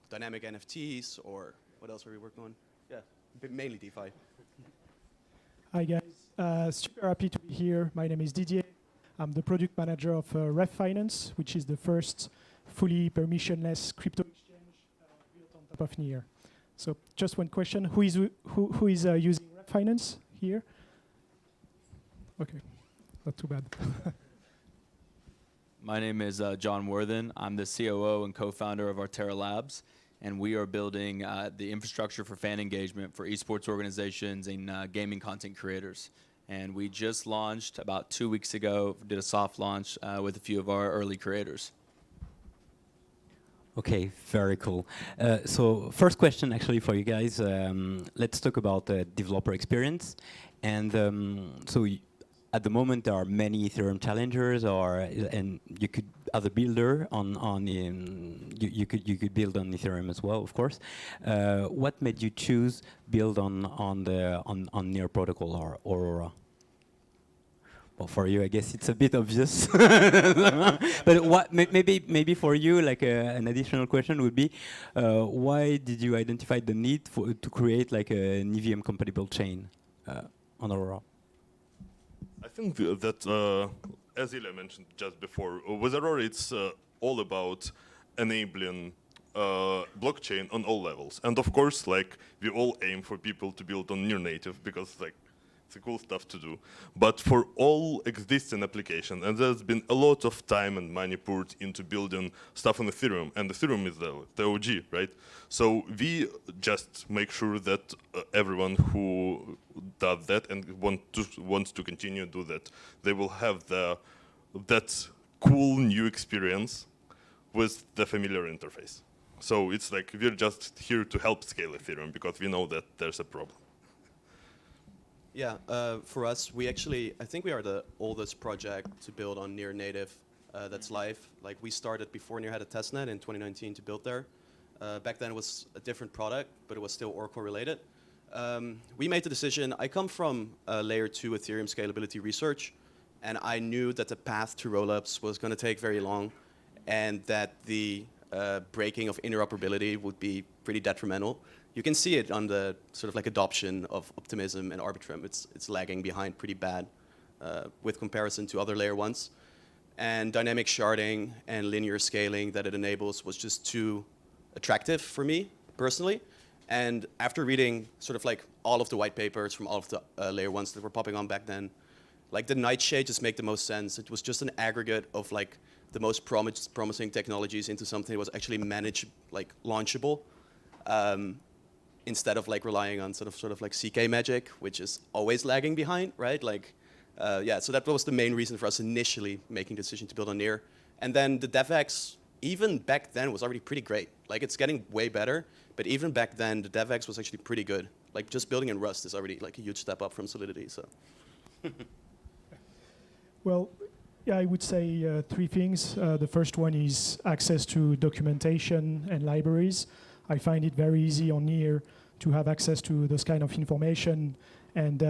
dynamic NFTs, or what else are we working on? Yeah, mainly DeFi. Hi guys, super happy to be here. My name is Didier. I'm the product manager of Rev Finance, which is the first fully permissionless crypto exchange built on top of Near. So just one question, who is using Rev Finance here? Okay, not too bad. My name is John Worthen. I'm the COO and co-founder of Artera Labs, and we are building the infrastructure for fan engagement for esports organizations and gaming content creators. And we just launched about 2 weeks ago, did a soft launch with a few of our early creators. Okay, very cool. So first question actually for you guys, let's talk about developer experience. And so at the moment there are many Ethereum challengers, and you could, as a builder you could build on Ethereum as well, of course. What made you choose build on Near protocol or Aurora? Well, for you, I guess it's a bit obvious. But what maybe for you, like an additional question would be, why did you identify the need to create like an EVM compatible chain on Aurora? I think that, as Ilya mentioned just before, with Aurora, it's all about enabling blockchain on all levels. And of course, like, we all aim for people to build on near native because, like, it's a cool stuff to do. But for all existing applications, and there's been a lot of time and money poured into building stuff on Ethereum, and Ethereum is the OG, right? So we just make sure that everyone who does that and wants to continue to do that, they will have that cool new experience with the familiar interface. So it's like we're just here to help scale Ethereum because we know that there's a problem. Yeah, for us, I think we are the oldest project to build on Near Native that's live. Like, we started before Near had a testnet in 2019 to build there. Back then it was a different product, but it was still Oracle related. We made the decision. I come from layer 2 Ethereum scalability research, and I knew that the path to rollups was going to take very long, and that the breaking of interoperability would be pretty detrimental. You can see it on the sort of like adoption of Optimism and Arbitrum. It's lagging behind pretty bad with comparison to other layer 1s. And dynamic sharding and linear scaling that it enables was just too attractive for me personally. And after reading sort of like all of the white papers from all of the layer 1s that were popping on back then, like the Nightshade just made the most sense. It was just an aggregate of like the most promising technologies into something that was actually like launchable. Instead of like relying on sort of like CK magic, which is always lagging behind, right? Like, yeah, so that was the main reason for us initially making the decision to build on Near. And then the DevX, even back then, was already pretty great. Like, it's getting way better, but even back then, the DevX was actually pretty good. Like, just building in Rust is already like a huge step up from Solidity, so. Well, yeah, I would say 3 things. The first one is access to documentation and libraries. I find it very easy on Near to have access to those kind of information, and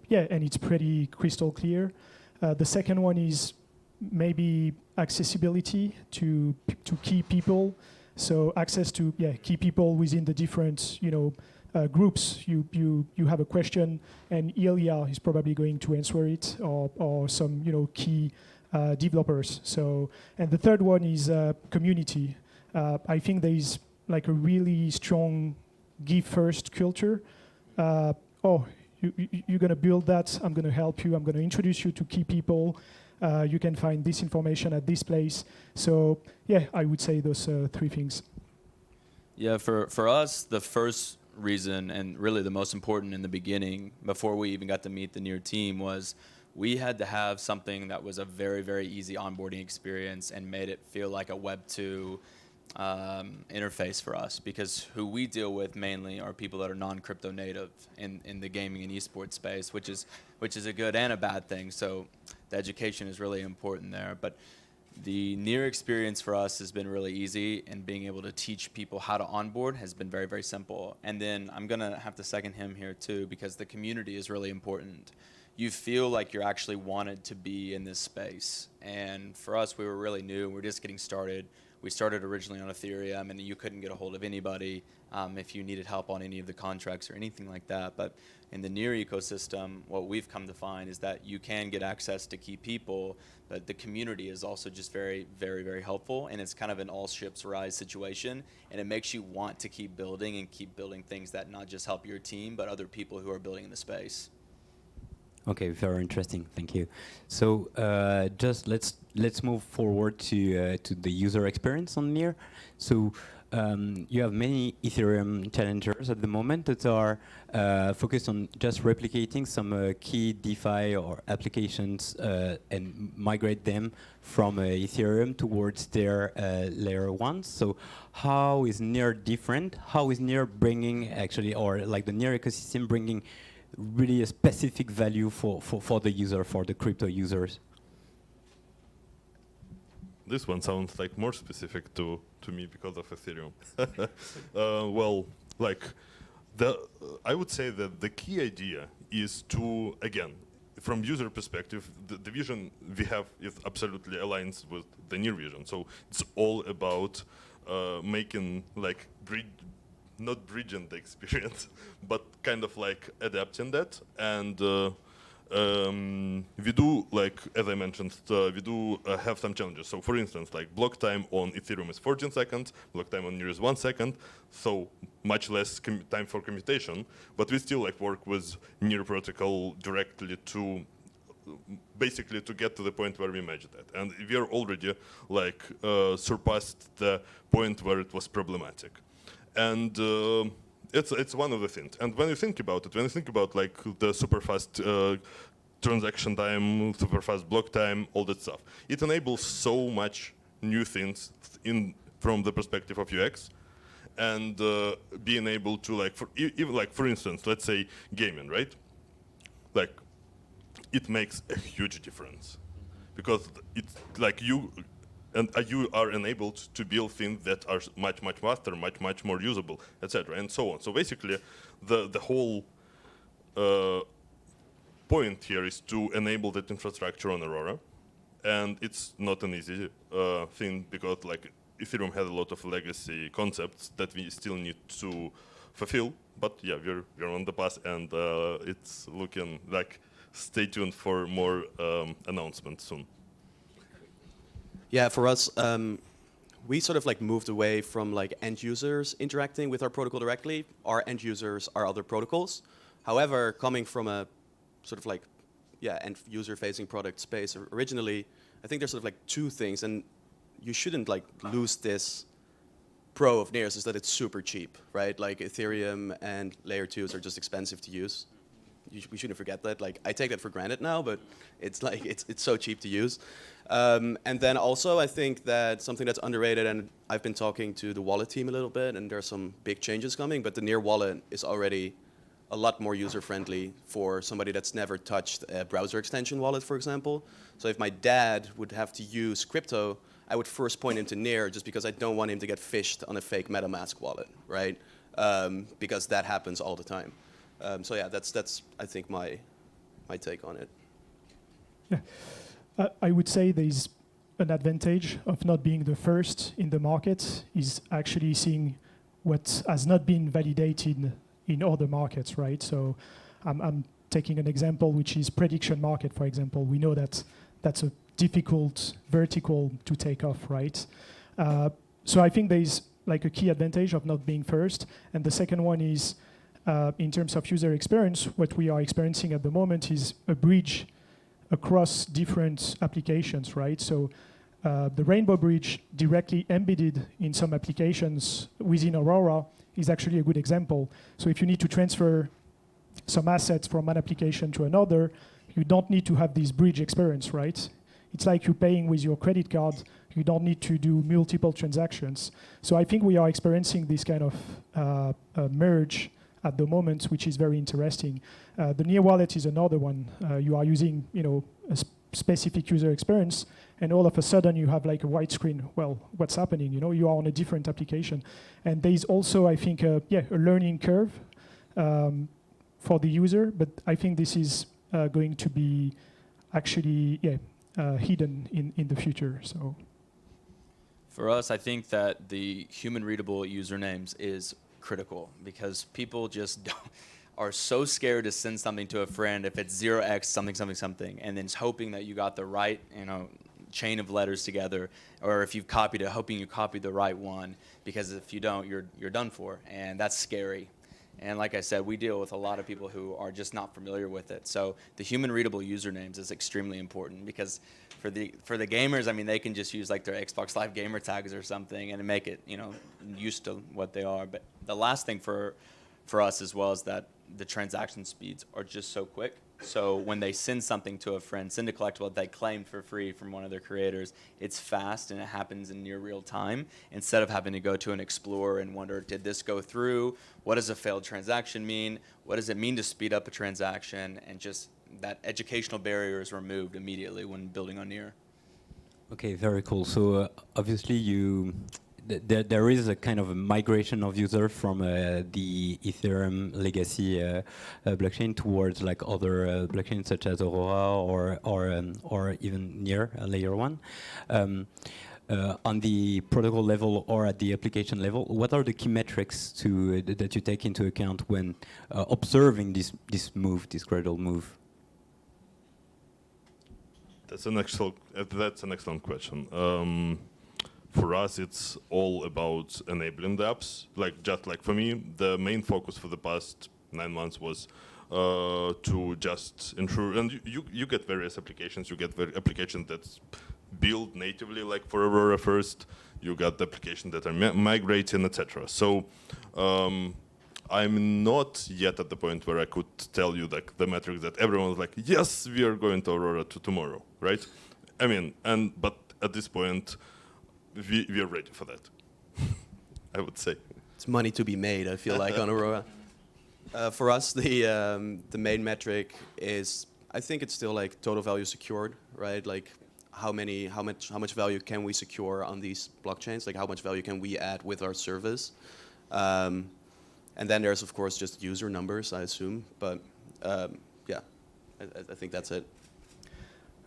yeah, and it's pretty crystal clear. The second one is maybe accessibility to key people. So access to key people within the different groups. You have a question, and Ilya is probably going to answer it, or some key developers. So, and the third one is community. I think there is like a really strong give first culture. You're going to build that, I'm going to help you, I'm going to introduce you to key people. You can find this information at this place. So yeah, I would say those 3 things. Yeah, for us, the first reason, and really the most important in the beginning, before we even got to meet the Near team, was we had to have something that was a very, very easy onboarding experience and made it feel like a Web 2 interface for us, because who we deal with mainly are people that are non-crypto native in the gaming and esports space, which is a good and a bad thing. So the education is really important there. But the Near experience for us has been really easy, and being able to teach people how to onboard has been very, very simple. And then I'm going to have to second him here too, because the community is really important. You feel like you're actually wanted to be in this space. And for us, we were really new. We're just getting started. We started originally on Ethereum, and you couldn't get a hold of anybody if you needed help on any of the contracts or anything like that. But in the Near ecosystem, what we've come to find is that you can get access to key people, but the community is also just very, very, very helpful, and it's kind of an all ships rise situation, and it makes you want to keep building and keep building things that not just help your team, but other people who are building in the space. Okay, very interesting. Thank you. So just let's move forward to the user experience on Near. So you have many Ethereum challengers at the moment that are focused on just replicating some key DeFi or applications and migrate them from Ethereum towards their layer 1s. So how is Near different? How is Near bringing actually, or like the Near ecosystem bringing really a specific value for the user, for the crypto users? This one sounds like more specific to me because of Ethereum. Well, like I would say that the key idea is to, again, from user perspective, the vision we have is absolutely aligns with the Near vision. So it's all about making like not bridging the experience, but kind of like adapting that. And we do, like, as I mentioned, we do have some challenges. So for instance, like block time on Ethereum is 14 seconds, block time on Near is 1 second, so much less time for commutation, but we still like work with Near protocol directly to basically to get to the point where we measure that. And we are already like surpassed the point where it was problematic. And it's one of the things. And when you think about it, when you think about like the super fast transaction time, super fast block time, all that stuff, it enables so much new things from the perspective of UX, and being able to like, even like for instance, let's say gaming, right? Like, it makes a huge difference because it's like you are enabled to build things that are much faster, much more usable, etc., and so on. So basically, the whole point here is to enable that infrastructure on Aurora, and it's not an easy thing because like Ethereum has a lot of legacy concepts that we still need to fulfill. But yeah, we're on the path, and it's looking like. Stay tuned for more announcements soon. Yeah, for us, we sort of like moved away from like end users interacting with our protocol directly. Our end users are other protocols. However, coming from a sort of like, end user facing product space originally, I think there's sort of like two things, and you shouldn't like lose this pro of Nears is that it's super cheap, right? Like Ethereum and layer 2s are just expensive to use. We shouldn't forget that. Like, I take that for granted now, but it's like it's so cheap to use. And then also, I think that something that's underrated, and I've been talking to the wallet team a little bit, and there's some big changes coming, but the Near wallet is already a lot more user-friendly for somebody that's never touched a browser extension wallet, for example. So if my dad would have to use crypto, I would first point him to Near just because I don't want him to get phished on a fake MetaMask wallet, right? Because that happens all the time. So yeah, that's I think my take on it. Yeah, I would say there's an advantage of not being the first in the market is actually seeing what has not been validated in other markets, right? So I'm taking an example, which is prediction market, for example. We know that that's a difficult vertical to take off, right? So I think there's like a key advantage of not being first, and the second one is. In terms of user experience, what we are experiencing at the moment is a bridge across different applications, right? So the Rainbow Bridge directly embedded in some applications within Aurora is actually a good example. So if you need to transfer some assets from one application to another, you don't need to have this bridge experience, right? It's like you're paying with your credit card. You don't need to do multiple transactions. So I think we are experiencing this kind of merge at the moment, which is very interesting. The Near wallet is another one. You are using, a specific user experience, and all of a sudden you have like a white screen. Well, what's happening? You are on a different application, and there is also, I think, a learning curve for the user. But I think this is going to be actually, hidden in the future. So, for us, I think that the human readable usernames is critical because people just are so scared to send something to a friend if it's 0x something, and then it's hoping that you got the right chain of letters together, or if you've copied it, hoping you copied the right one, because if you don't, you're done for, and that's scary. And like I said, we deal with a lot of people who are just not familiar with it. So the human readable usernames is extremely important because for the gamers, I mean, they can just use like their Xbox Live gamer tags or something and make it, used to what they are. But the last thing for us as well is that the transaction speeds are just so quick. So when they send something to a friend, send a collectible that they claimed for free from one of their creators, it's fast and it happens in near real time, instead of having to go to an explorer and wonder, did this go through? What does a failed transaction mean? What does it mean to speed up a transaction? And just that educational barrier is removed immediately when building on Near. Okay, very cool. So obviously you there is a kind of a migration of users from the Ethereum legacy blockchain towards like other blockchains such as Aurora or even near layer one. On the protocol level or at the application level, what are the key metrics that you take into account when observing this gradual move? That's an excellent question. For us, it's all about enabling the apps. Just like for me, the main focus for the past 9 months was to just ensure, and you get various applications. You get applications that's built natively, like for Aurora first. You got the applications that are migrating, etc. So I'm not yet at the point where I could tell you like the metrics that everyone's like, yes, we are going to Aurora tomorrow, right? I mean, but at this point, we are ready for that. I would say It's money to be made, I feel like, on Aurora. For us, the main metric is, I think it's still like total value secured, right? Like how much value can we secure on these blockchains? Like how much value can we add with our service? And then there's of course just user numbers, I assume. But yeah, I think that's it.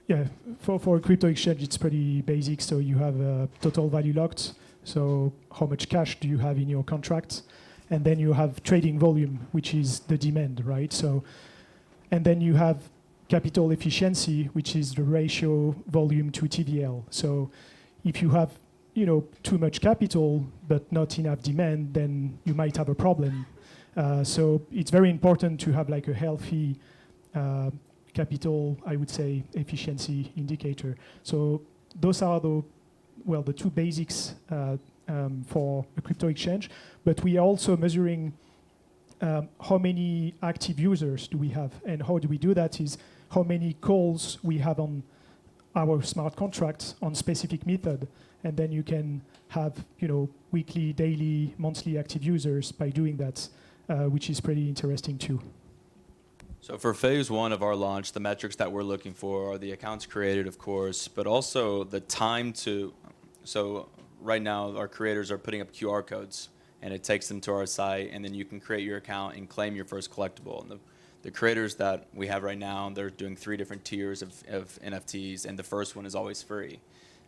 Yeah, for a crypto exchange, it's pretty basic. So you have total value locked. So how much cash do you have in your contract? And then you have trading volume, which is the demand, right? So, and then you have capital efficiency, which is the ratio volume to TVL. So if you have, too much capital but not enough demand, then you might have a problem. So it's very important to have like a healthy capital, I would say, efficiency indicator. So those are the two basics for a crypto exchange. But we are also measuring how many active users do we have, and how do we do that is how many calls we have on our smart contracts on specific method, and then you can have weekly, daily, monthly active users by doing that, which is pretty interesting too. So for phase one of our launch, the metrics that we're looking for are the accounts created, of course, but also the time to, so right now our creators are putting up QR codes and it takes them to our site, and then you can create your account and claim your first collectible. And the creators that we have right now, they're doing 3 different tiers of NFTs, and the first one is always free.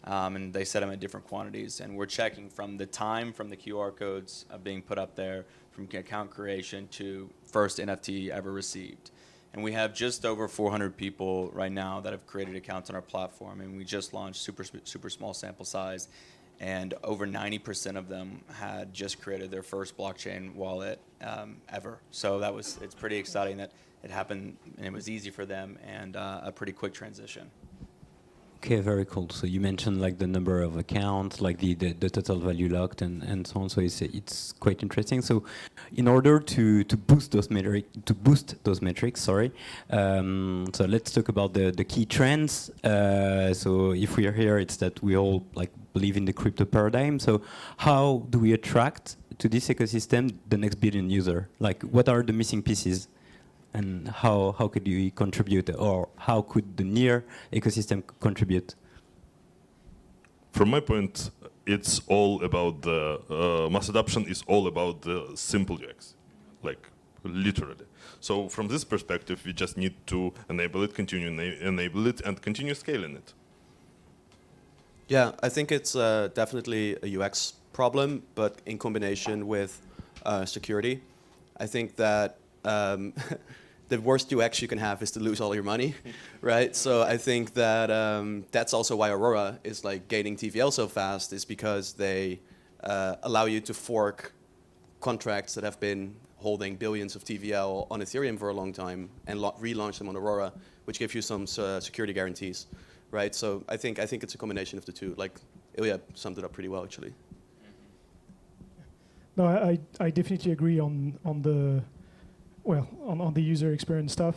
And they set them at different quantities, and we're checking from the time from the QR codes being put up there, from account creation to first NFT ever received. And we have just over 400 people right now that have created accounts on our platform, and we just launched super small sample size, and over 90% of them had just created their first blockchain wallet ever. So it's pretty exciting that it happened and it was easy for them, and a pretty quick transition. Okay, very cool. So you mentioned like the number of accounts, like the total value locked and so on. So it's quite interesting. So in order to boost those metrics, sorry. So let's talk about the key trends. So if we are here, it's that we all like believe in the crypto paradigm. So how do we attract to this ecosystem the next billion user? Like what are the missing pieces? And how could you contribute, or how could the NEAR ecosystem contribute? From my point, it's all about the mass adoption is all about the simple UX, like literally. So from this perspective, we just need to enable it, continue enable it, and continue scaling it. Yeah, I think it's definitely a UX problem, but in combination with security. I think that the worst UX you can have is to lose all your money, right? So I think that that's also why Aurora is like gaining TVL so fast, is because they allow you to fork contracts that have been holding billions of TVL on Ethereum for a long time and relaunch them on Aurora, which gives you some security guarantees, right? So I think it's a combination of the two. Like Ilya summed it up pretty well, actually. No, I definitely agree on the user experience stuff.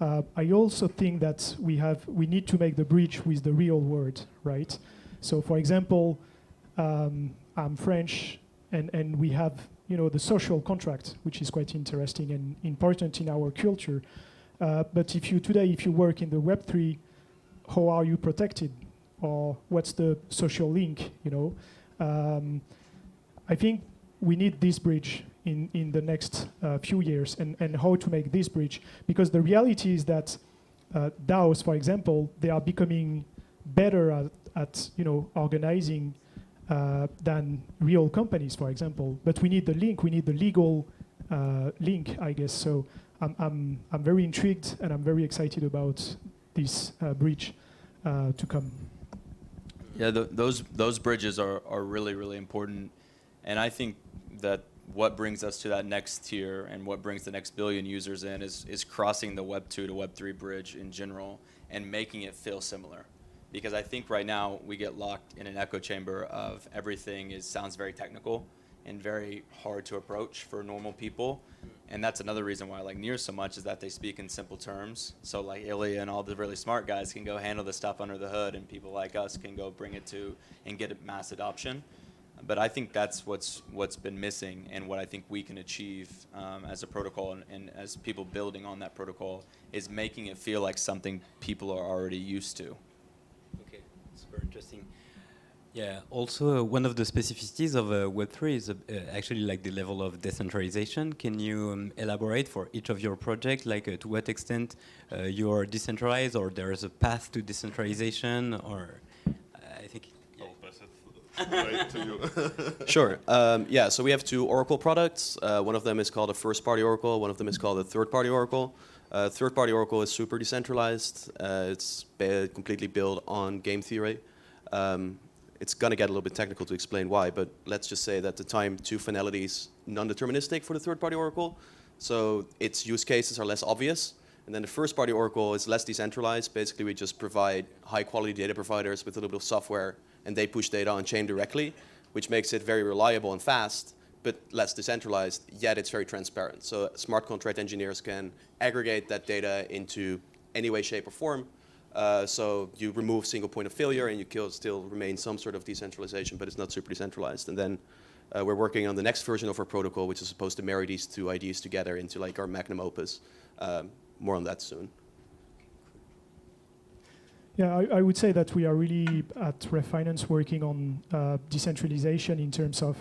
I also think that we need to make the bridge with the real world, right? So for example, I'm French, and we have the social contract, which is quite interesting and important in our culture. But if you work in the Web3, how are you protected, or what's the social link? I think we need this bridge in the next few years, and how to make this bridge, because the reality is that DAOs, for example, they are becoming better at organizing than real companies, for example. But we need the link, we need the legal link, I guess. So I'm very intrigued and I'm very excited about this bridge to come. Yeah, those bridges are really, really important. And I think that what brings us to that next tier and what brings the next billion users in is crossing the Web 2 to Web 3 bridge in general and making it feel similar. Because I think right now we get locked in an echo chamber of everything sounds very technical and very hard to approach for normal people. And that's another reason why I like Near so much, is that they speak in simple terms. So like Ilya and all the really smart guys can go handle the stuff under the hood, and people like us can go bring it to and get mass adoption. But I think that's what's been missing, and what I think we can achieve as a protocol and as people building on that protocol is making it feel like something people are already used to. Okay, super interesting. Yeah, also one of the specificities of Web3 is actually like the level of decentralization. Can you elaborate for each of your projects, like to what extent you are decentralized, or there is a path to decentralization, or I think... I'll pass it right to you. Sure. Yeah, so we have two Oracle products. One of them is called a first-party Oracle. One of them is called a third-party Oracle. Third-party Oracle is super decentralized. It's completely built on game theory. It's going to get a little bit technical to explain why, but let's just say that the time to finality is non-deterministic for the third-party Oracle. So its use cases are less obvious. And then the first-party Oracle is less decentralized. Basically, we just provide high-quality data providers with a little bit of software, and they push data on-chain directly, which makes it very reliable and fast, but less decentralized, yet it's very transparent. So smart contract engineers can aggregate that data into any way, shape, or form. So you remove single point of failure, and you still remain some sort of decentralization, but it's not super decentralized. And then we're working on the next version of our protocol, which is supposed to marry these two ideas together into like our magnum opus. More on that soon. Yeah, I would say that we are really at Refinance working on decentralization in terms of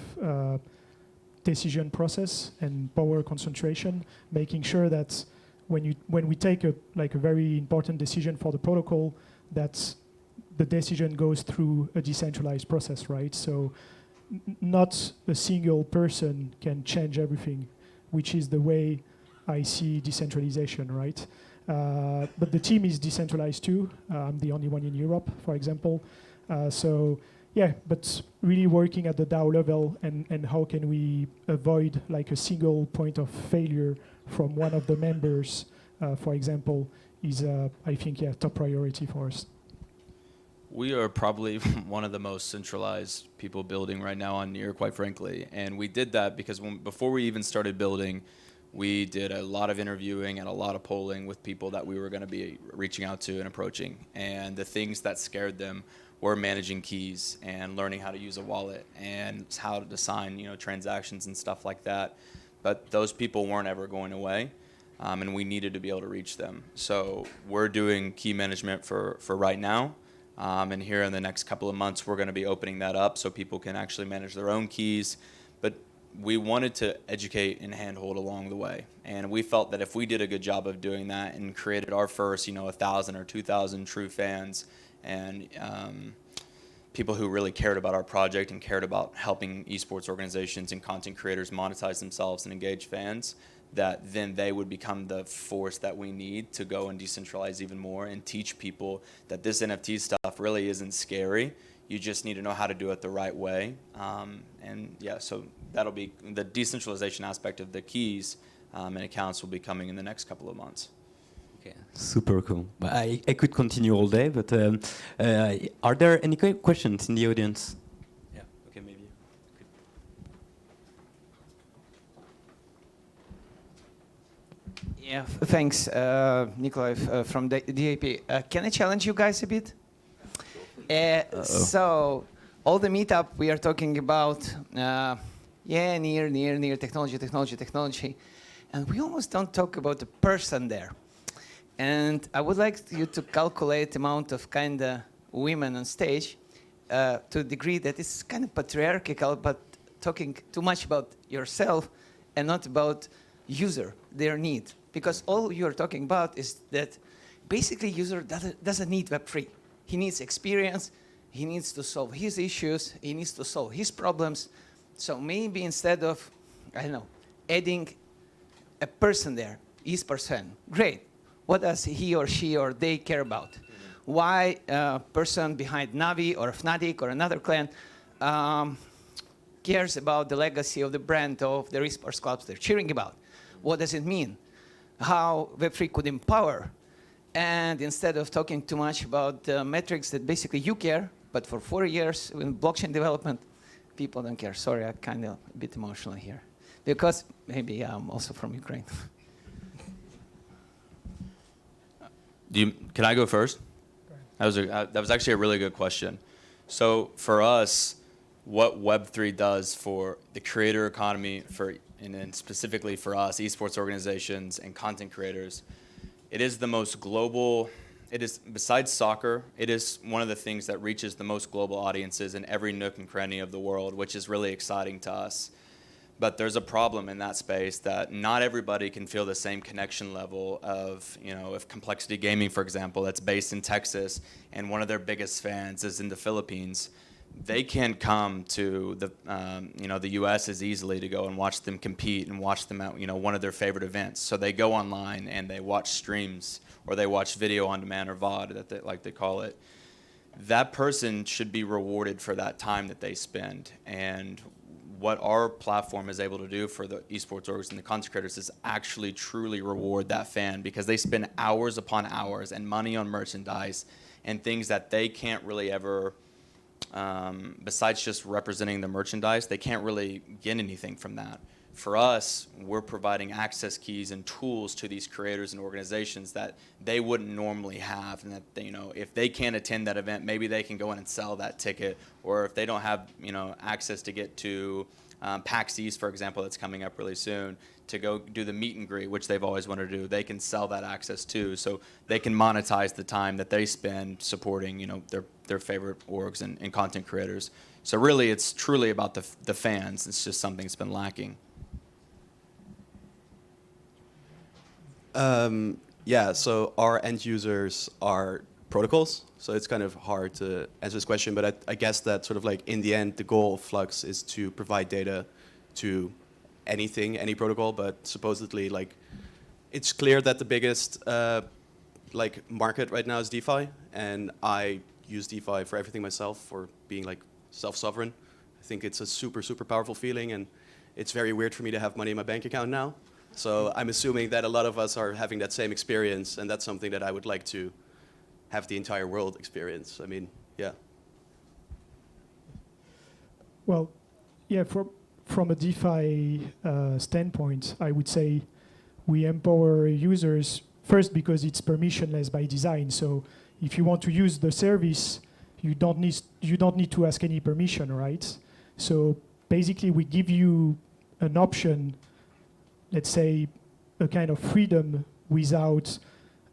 decision process and power concentration, making sure that when we take a very important decision for the protocol, that the decision goes through a decentralized process, right? So not a single person can change everything, which is the way I see decentralization, right? But the team is decentralized too. I'm the only one in Europe, for example. So yeah, but really working at the DAO level, and how can we avoid like a single point of failure from one of the members, for example, is I think top priority for us. We are probably one of the most centralized people building right now on Near, quite frankly. And we did that because before we even started building, we did a lot of interviewing and a lot of polling with people that we were going to be reaching out to and approaching. And the things that scared them were managing keys and learning how to use a wallet and how to sign, transactions and stuff like that. But those people weren't ever going away, and we needed to be able to reach them. So we're doing key management for right now. And here in the next couple of months, we're going to be opening that up so people can actually manage their own keys. But we wanted to educate and handhold along the way. And we felt that if we did a good job of doing that and created our first, 1,000 or 2,000 true fans and people who really cared about our project and cared about helping esports organizations and content creators monetize themselves and engage fans, that then they would become the force that we need to go and decentralize even more and teach people that this NFT stuff really isn't scary. You just need to know how to do it the right way. And yeah, so that'll be the decentralization aspect of the keys and accounts will be coming in the next couple of months. Okay, super cool. But I could continue all day, but are there any questions in the audience? Yeah, okay, maybe. Yeah, thanks, Nikolai from the DAP. Can I challenge you guys a bit? So, all the meetup we are talking about, near technology, and we almost don't talk about the person there. And I would like you to calculate the amount of kind of women on stage to a degree that is kind of patriarchal, but talking too much about yourself and not about user, their need. Because all you're talking about is that basically user doesn't need Web3. He needs experience, he needs to solve his issues, he needs to solve his problems. So maybe instead of, I don't know, adding a person there, each person, great. What does he or she or they care about? Why a person behind Navi or Fnatic or another clan cares about the legacy of the brand of the esports clubs they're cheering about? What does it mean? How Web3 could empower? And instead of talking too much about the metrics that basically you care, but for 4 years in blockchain development, people don't care. Sorry, I'm kind of a bit emotional here. Because maybe I'm also from Ukraine. Can I go first? That was actually a really good question. So for us, what Web3 does for the creator economy, and then specifically for us, esports organizations and content creators, it is the most global, it is, besides soccer, it is one of the things that reaches the most global audiences in every nook and cranny of the world, which is really exciting to us. But there's a problem in that space that not everybody can feel the same connection level of, if Complexity Gaming, for example, that's based in Texas, and one of their biggest fans is in the Philippines, they can't come to the U.S. as easily to go and watch them compete and watch them at, one of their favorite events. So they go online and they watch streams, or they watch video on demand, or VOD, like they call it. That person should be rewarded for that time that they spend. And what our platform is able to do for the esports orgs and the content creators is actually truly reward that fan, because they spend hours upon hours and money on merchandise and things that they can't really ever, besides just representing the merchandise, they can't really get anything from that. For us, we're providing access keys and tools to these creators and organizations that they wouldn't normally have, and that if they can't attend that event, maybe they can go in and sell that ticket, or if they don't have access to get to PAX East, for example, that's coming up really soon, to go do the meet and greet, which they've always wanted to do, they can sell that access too, so they can monetize the time that they spend supporting their favorite orgs and content creators. So really, it's truly about the fans. It's just something that's been lacking. Yeah, so our end users are protocols, so it's kind of hard to answer this question, but I guess that sort of like in the end, the goal of Flux is to provide data to anything, any protocol, but supposedly like it's clear that the biggest market right now is DeFi, and I use DeFi for everything myself, for being like self-sovereign. I think it's a super, super powerful feeling, and it's very weird for me to have money in my bank account now. So I'm assuming that a lot of us are having that same experience, and that's something that I would like to have the entire world experience. I mean, yeah. Well, yeah, from a DeFi standpoint, I would say we empower users first because it's permissionless by design. So if you want to use the service, you don't need to ask any permission, right? So basically, we give you an option, let's say, a kind of freedom without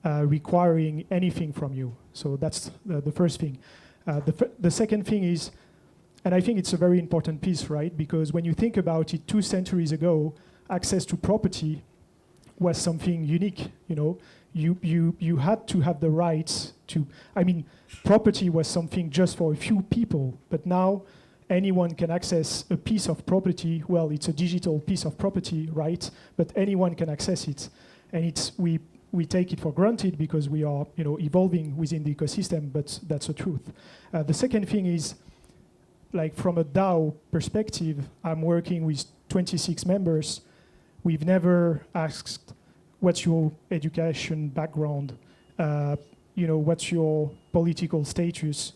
requiring anything from you. So that's the first thing. The second thing is, and I think it's a very important piece, right? Because when you think about it, 2 centuries ago, access to property was something unique. You had to have the rights to. I mean, property was something just for a few people, but now anyone can access a piece of property. Well, it's a digital piece of property, right? But anyone can access it, and we take it for granted because we are evolving within the ecosystem. But that's the truth. The second thing is, like from a DAO perspective, I'm working with 26 members. We've never asked, what's your education background? What's your political status?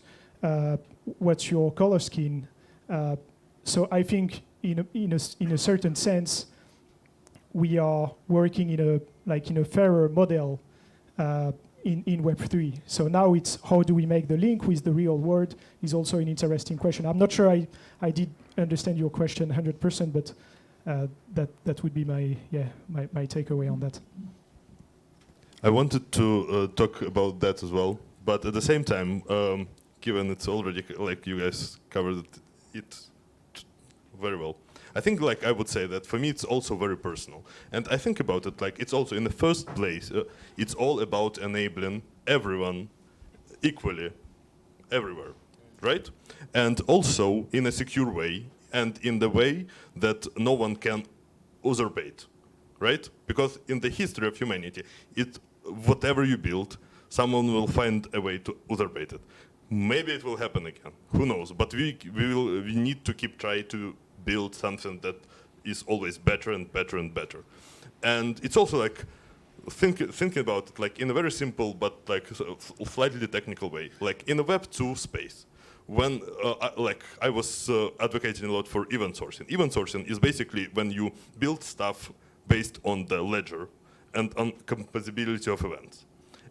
What's your color skin? So I think in a certain sense, we are working in a fairer model in Web3. So now it's how do we make the link with the real world is also an interesting question. I'm not sure I did understand your question 100%, but that would be my takeaway on that. I wanted to talk about that as well, but at the same time, given it's already like you guys covered it very well. I think like I would say that for me it's also very personal. And I think about it like it's also in the first place, it's all about enabling everyone equally everywhere, right? And also in a secure way and in the way that no one can usurpate, right? Because in the history of humanity, whatever you build, someone will find a way to usurpate it. Maybe it will happen again. Who knows? But we need to keep trying to build something that is always better and better and better. And it's also like thinking about it like in a very simple but like slightly technical way. Like in a Web 2 space, when I was advocating a lot for event sourcing. Event sourcing is basically when you build stuff based on the ledger and on composability of events.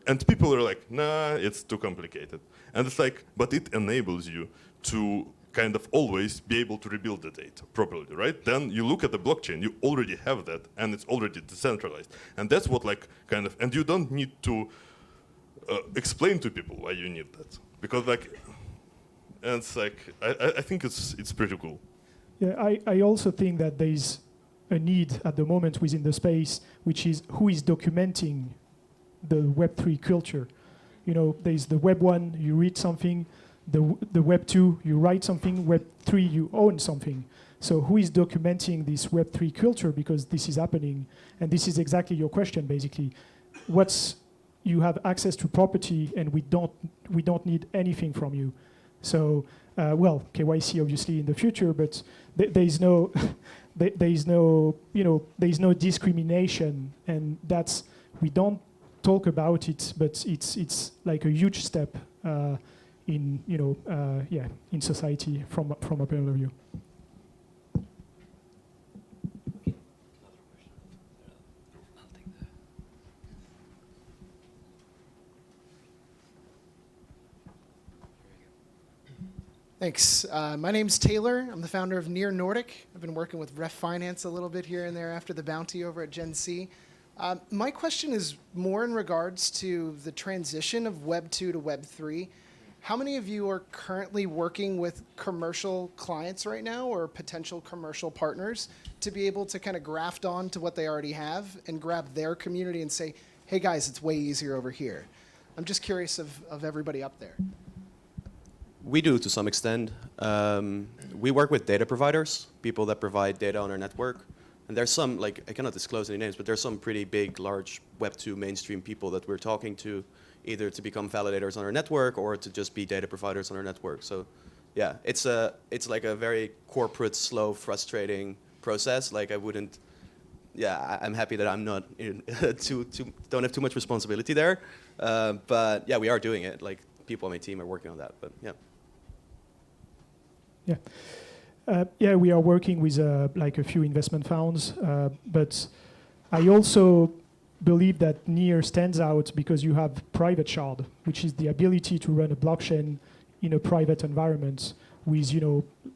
And people are like, nah, it's too complicated. And it's like, but it enables you to kind of always be able to rebuild the data properly, right? Then you look at the blockchain, you already have that, and it's already decentralized. And that's what like kind of, and you don't need to explain to people why you need that. Because like, and it's like, I think it's pretty cool. Yeah, I also think that there's a need at the moment within the space, which is who is documenting the Web3 culture. You know, there's the Web 1, you read something, the Web 2, you write something, Web 3, you own something. So who is documenting this Web3 culture, because this is happening, and this is exactly your question, basically. You have access to property, and we don't need anything from you. So, well, KYC obviously in the future, but there is no, there is no discrimination, and we don't talk about it, but it's like a huge step in in society from a point of view. Thanks. My name's Taylor. I'm the founder of Near Nordic. I've been working with Ref Finance a little bit here and there after the bounty over at Gen C. My question is more in regards to the transition of Web 2 to Web 3. How many of you are currently working with commercial clients right now or potential commercial partners to be able to kind of graft on to what they already have and grab their community and say, hey guys, it's way easier over here? I'm just curious of everybody up there. We do to some extent. We work with data providers, people that provide data on our network. And there's some, like, I cannot disclose any names, but there's some pretty big, large Web 2 mainstream people that we're talking to, either to become validators on our network or to just be data providers on our network. So yeah, it's like a very corporate, slow, frustrating process. Like I'm happy that I'm not don't have too much responsibility there. But yeah, we are doing it. Like people on my team are working on that, but yeah. Yeah. Yeah, we are working with like a few investment funds, but I also believe that Near stands out because you have private shard, which is the ability to run a blockchain in a private environment with,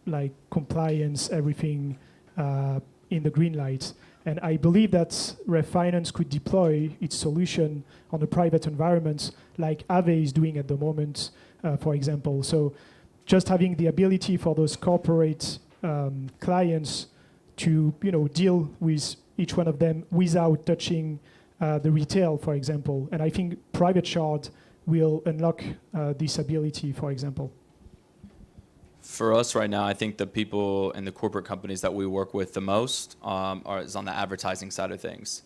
like compliance, everything in the green light. And I believe that Ref Finance could deploy its solution on a private environment like Aave is doing at the moment, for example. So just having the ability for those corporate clients to deal with each one of them without touching the retail, for example. And I think private shard will unlock this ability, for example. For us right now, I think the people and the corporate companies that we work with the most is on the advertising side of things.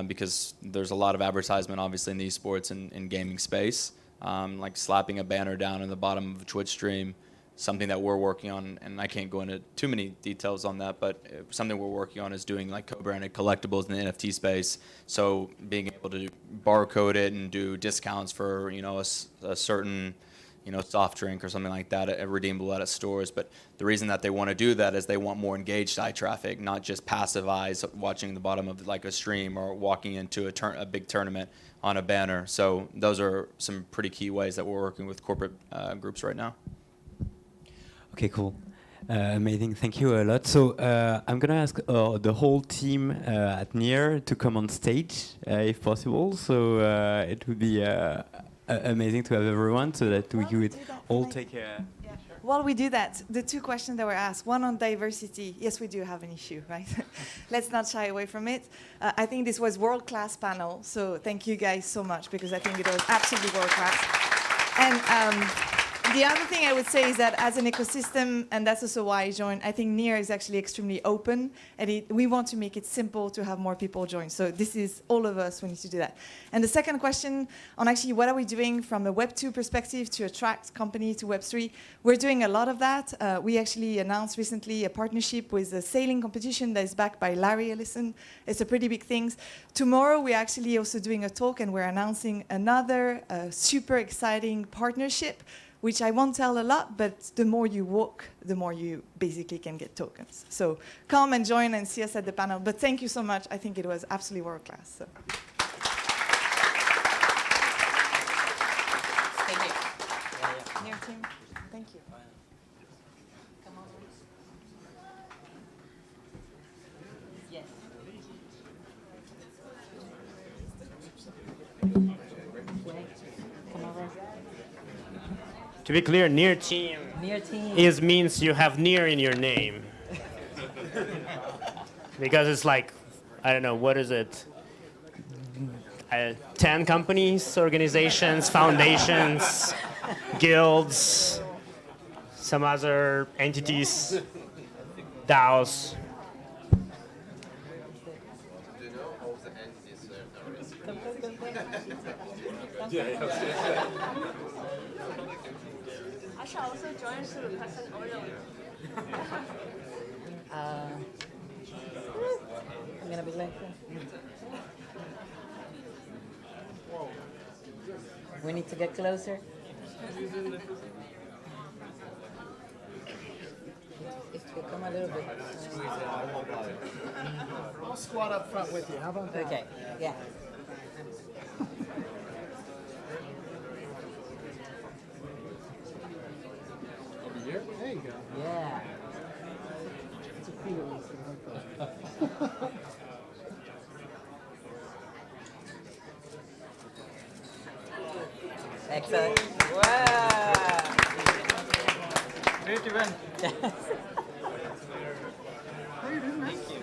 Because there's a lot of advertisement, obviously, in the esports and gaming space. Like slapping a banner down in the bottom of a Twitch stream, something that we're working on, and I can't go into too many details on that, but something we're working on is doing like co-branded collectibles in the NFT space. So being able to barcode it and do discounts for a certain soft drink or something like that, redeemable at stores. But the reason that they want to do that is they want more engaged eye traffic, not just passive eyes watching the bottom of like a stream or walking into a big tournament on a banner. So those are some pretty key ways that we're working with corporate groups right now. Okay, cool. Amazing, thank you a lot. So I'm gonna ask the whole team at Near to come on stage if possible. So it would be amazing to have everyone so that we could all take a... Yeah, sure. while we do that, the two questions that were asked, one on diversity, yes, we do have an issue, right? Let's not shy away from it. I think this was world-class panel, so thank you guys so much, because I think it was absolutely world-class. And the other thing I would say is that as an ecosystem, and that's also why I joined, I think NEAR is actually extremely open, and we want to make it simple to have more people join. So this is all of us, we need to do that. And the second question on actually what are we doing from a Web 2 perspective to attract companies to Web 3, we're doing a lot of that. We actually announced recently a partnership with a sailing competition that is backed by Larry Ellison. It's a pretty big thing. Tomorrow we're actually also doing a talk, and we're announcing another super exciting partnership, which I won't tell a lot, but the more you walk, the more you basically can get tokens. So come and join and see us at the panel. But thank you so much. I think it was absolutely world-class. So. Thank you. NEAR team, thank you. Come on. Yes. Come over. To be clear, NEAR team, means you have NEAR in your name. Because it's like, I don't know, what is it? 10 companies, organizations, foundations, guilds, some other entities, DAOs. Do you know all the entities I shall also join to the person order. I'm gonna be late. We need to get closer. If you come a little bit. I'll squat up front with you. How about that? Okay. Yeah. There you go. Yeah. It's a feeling. Excellent. Wow. Great event. Yes. Thank you.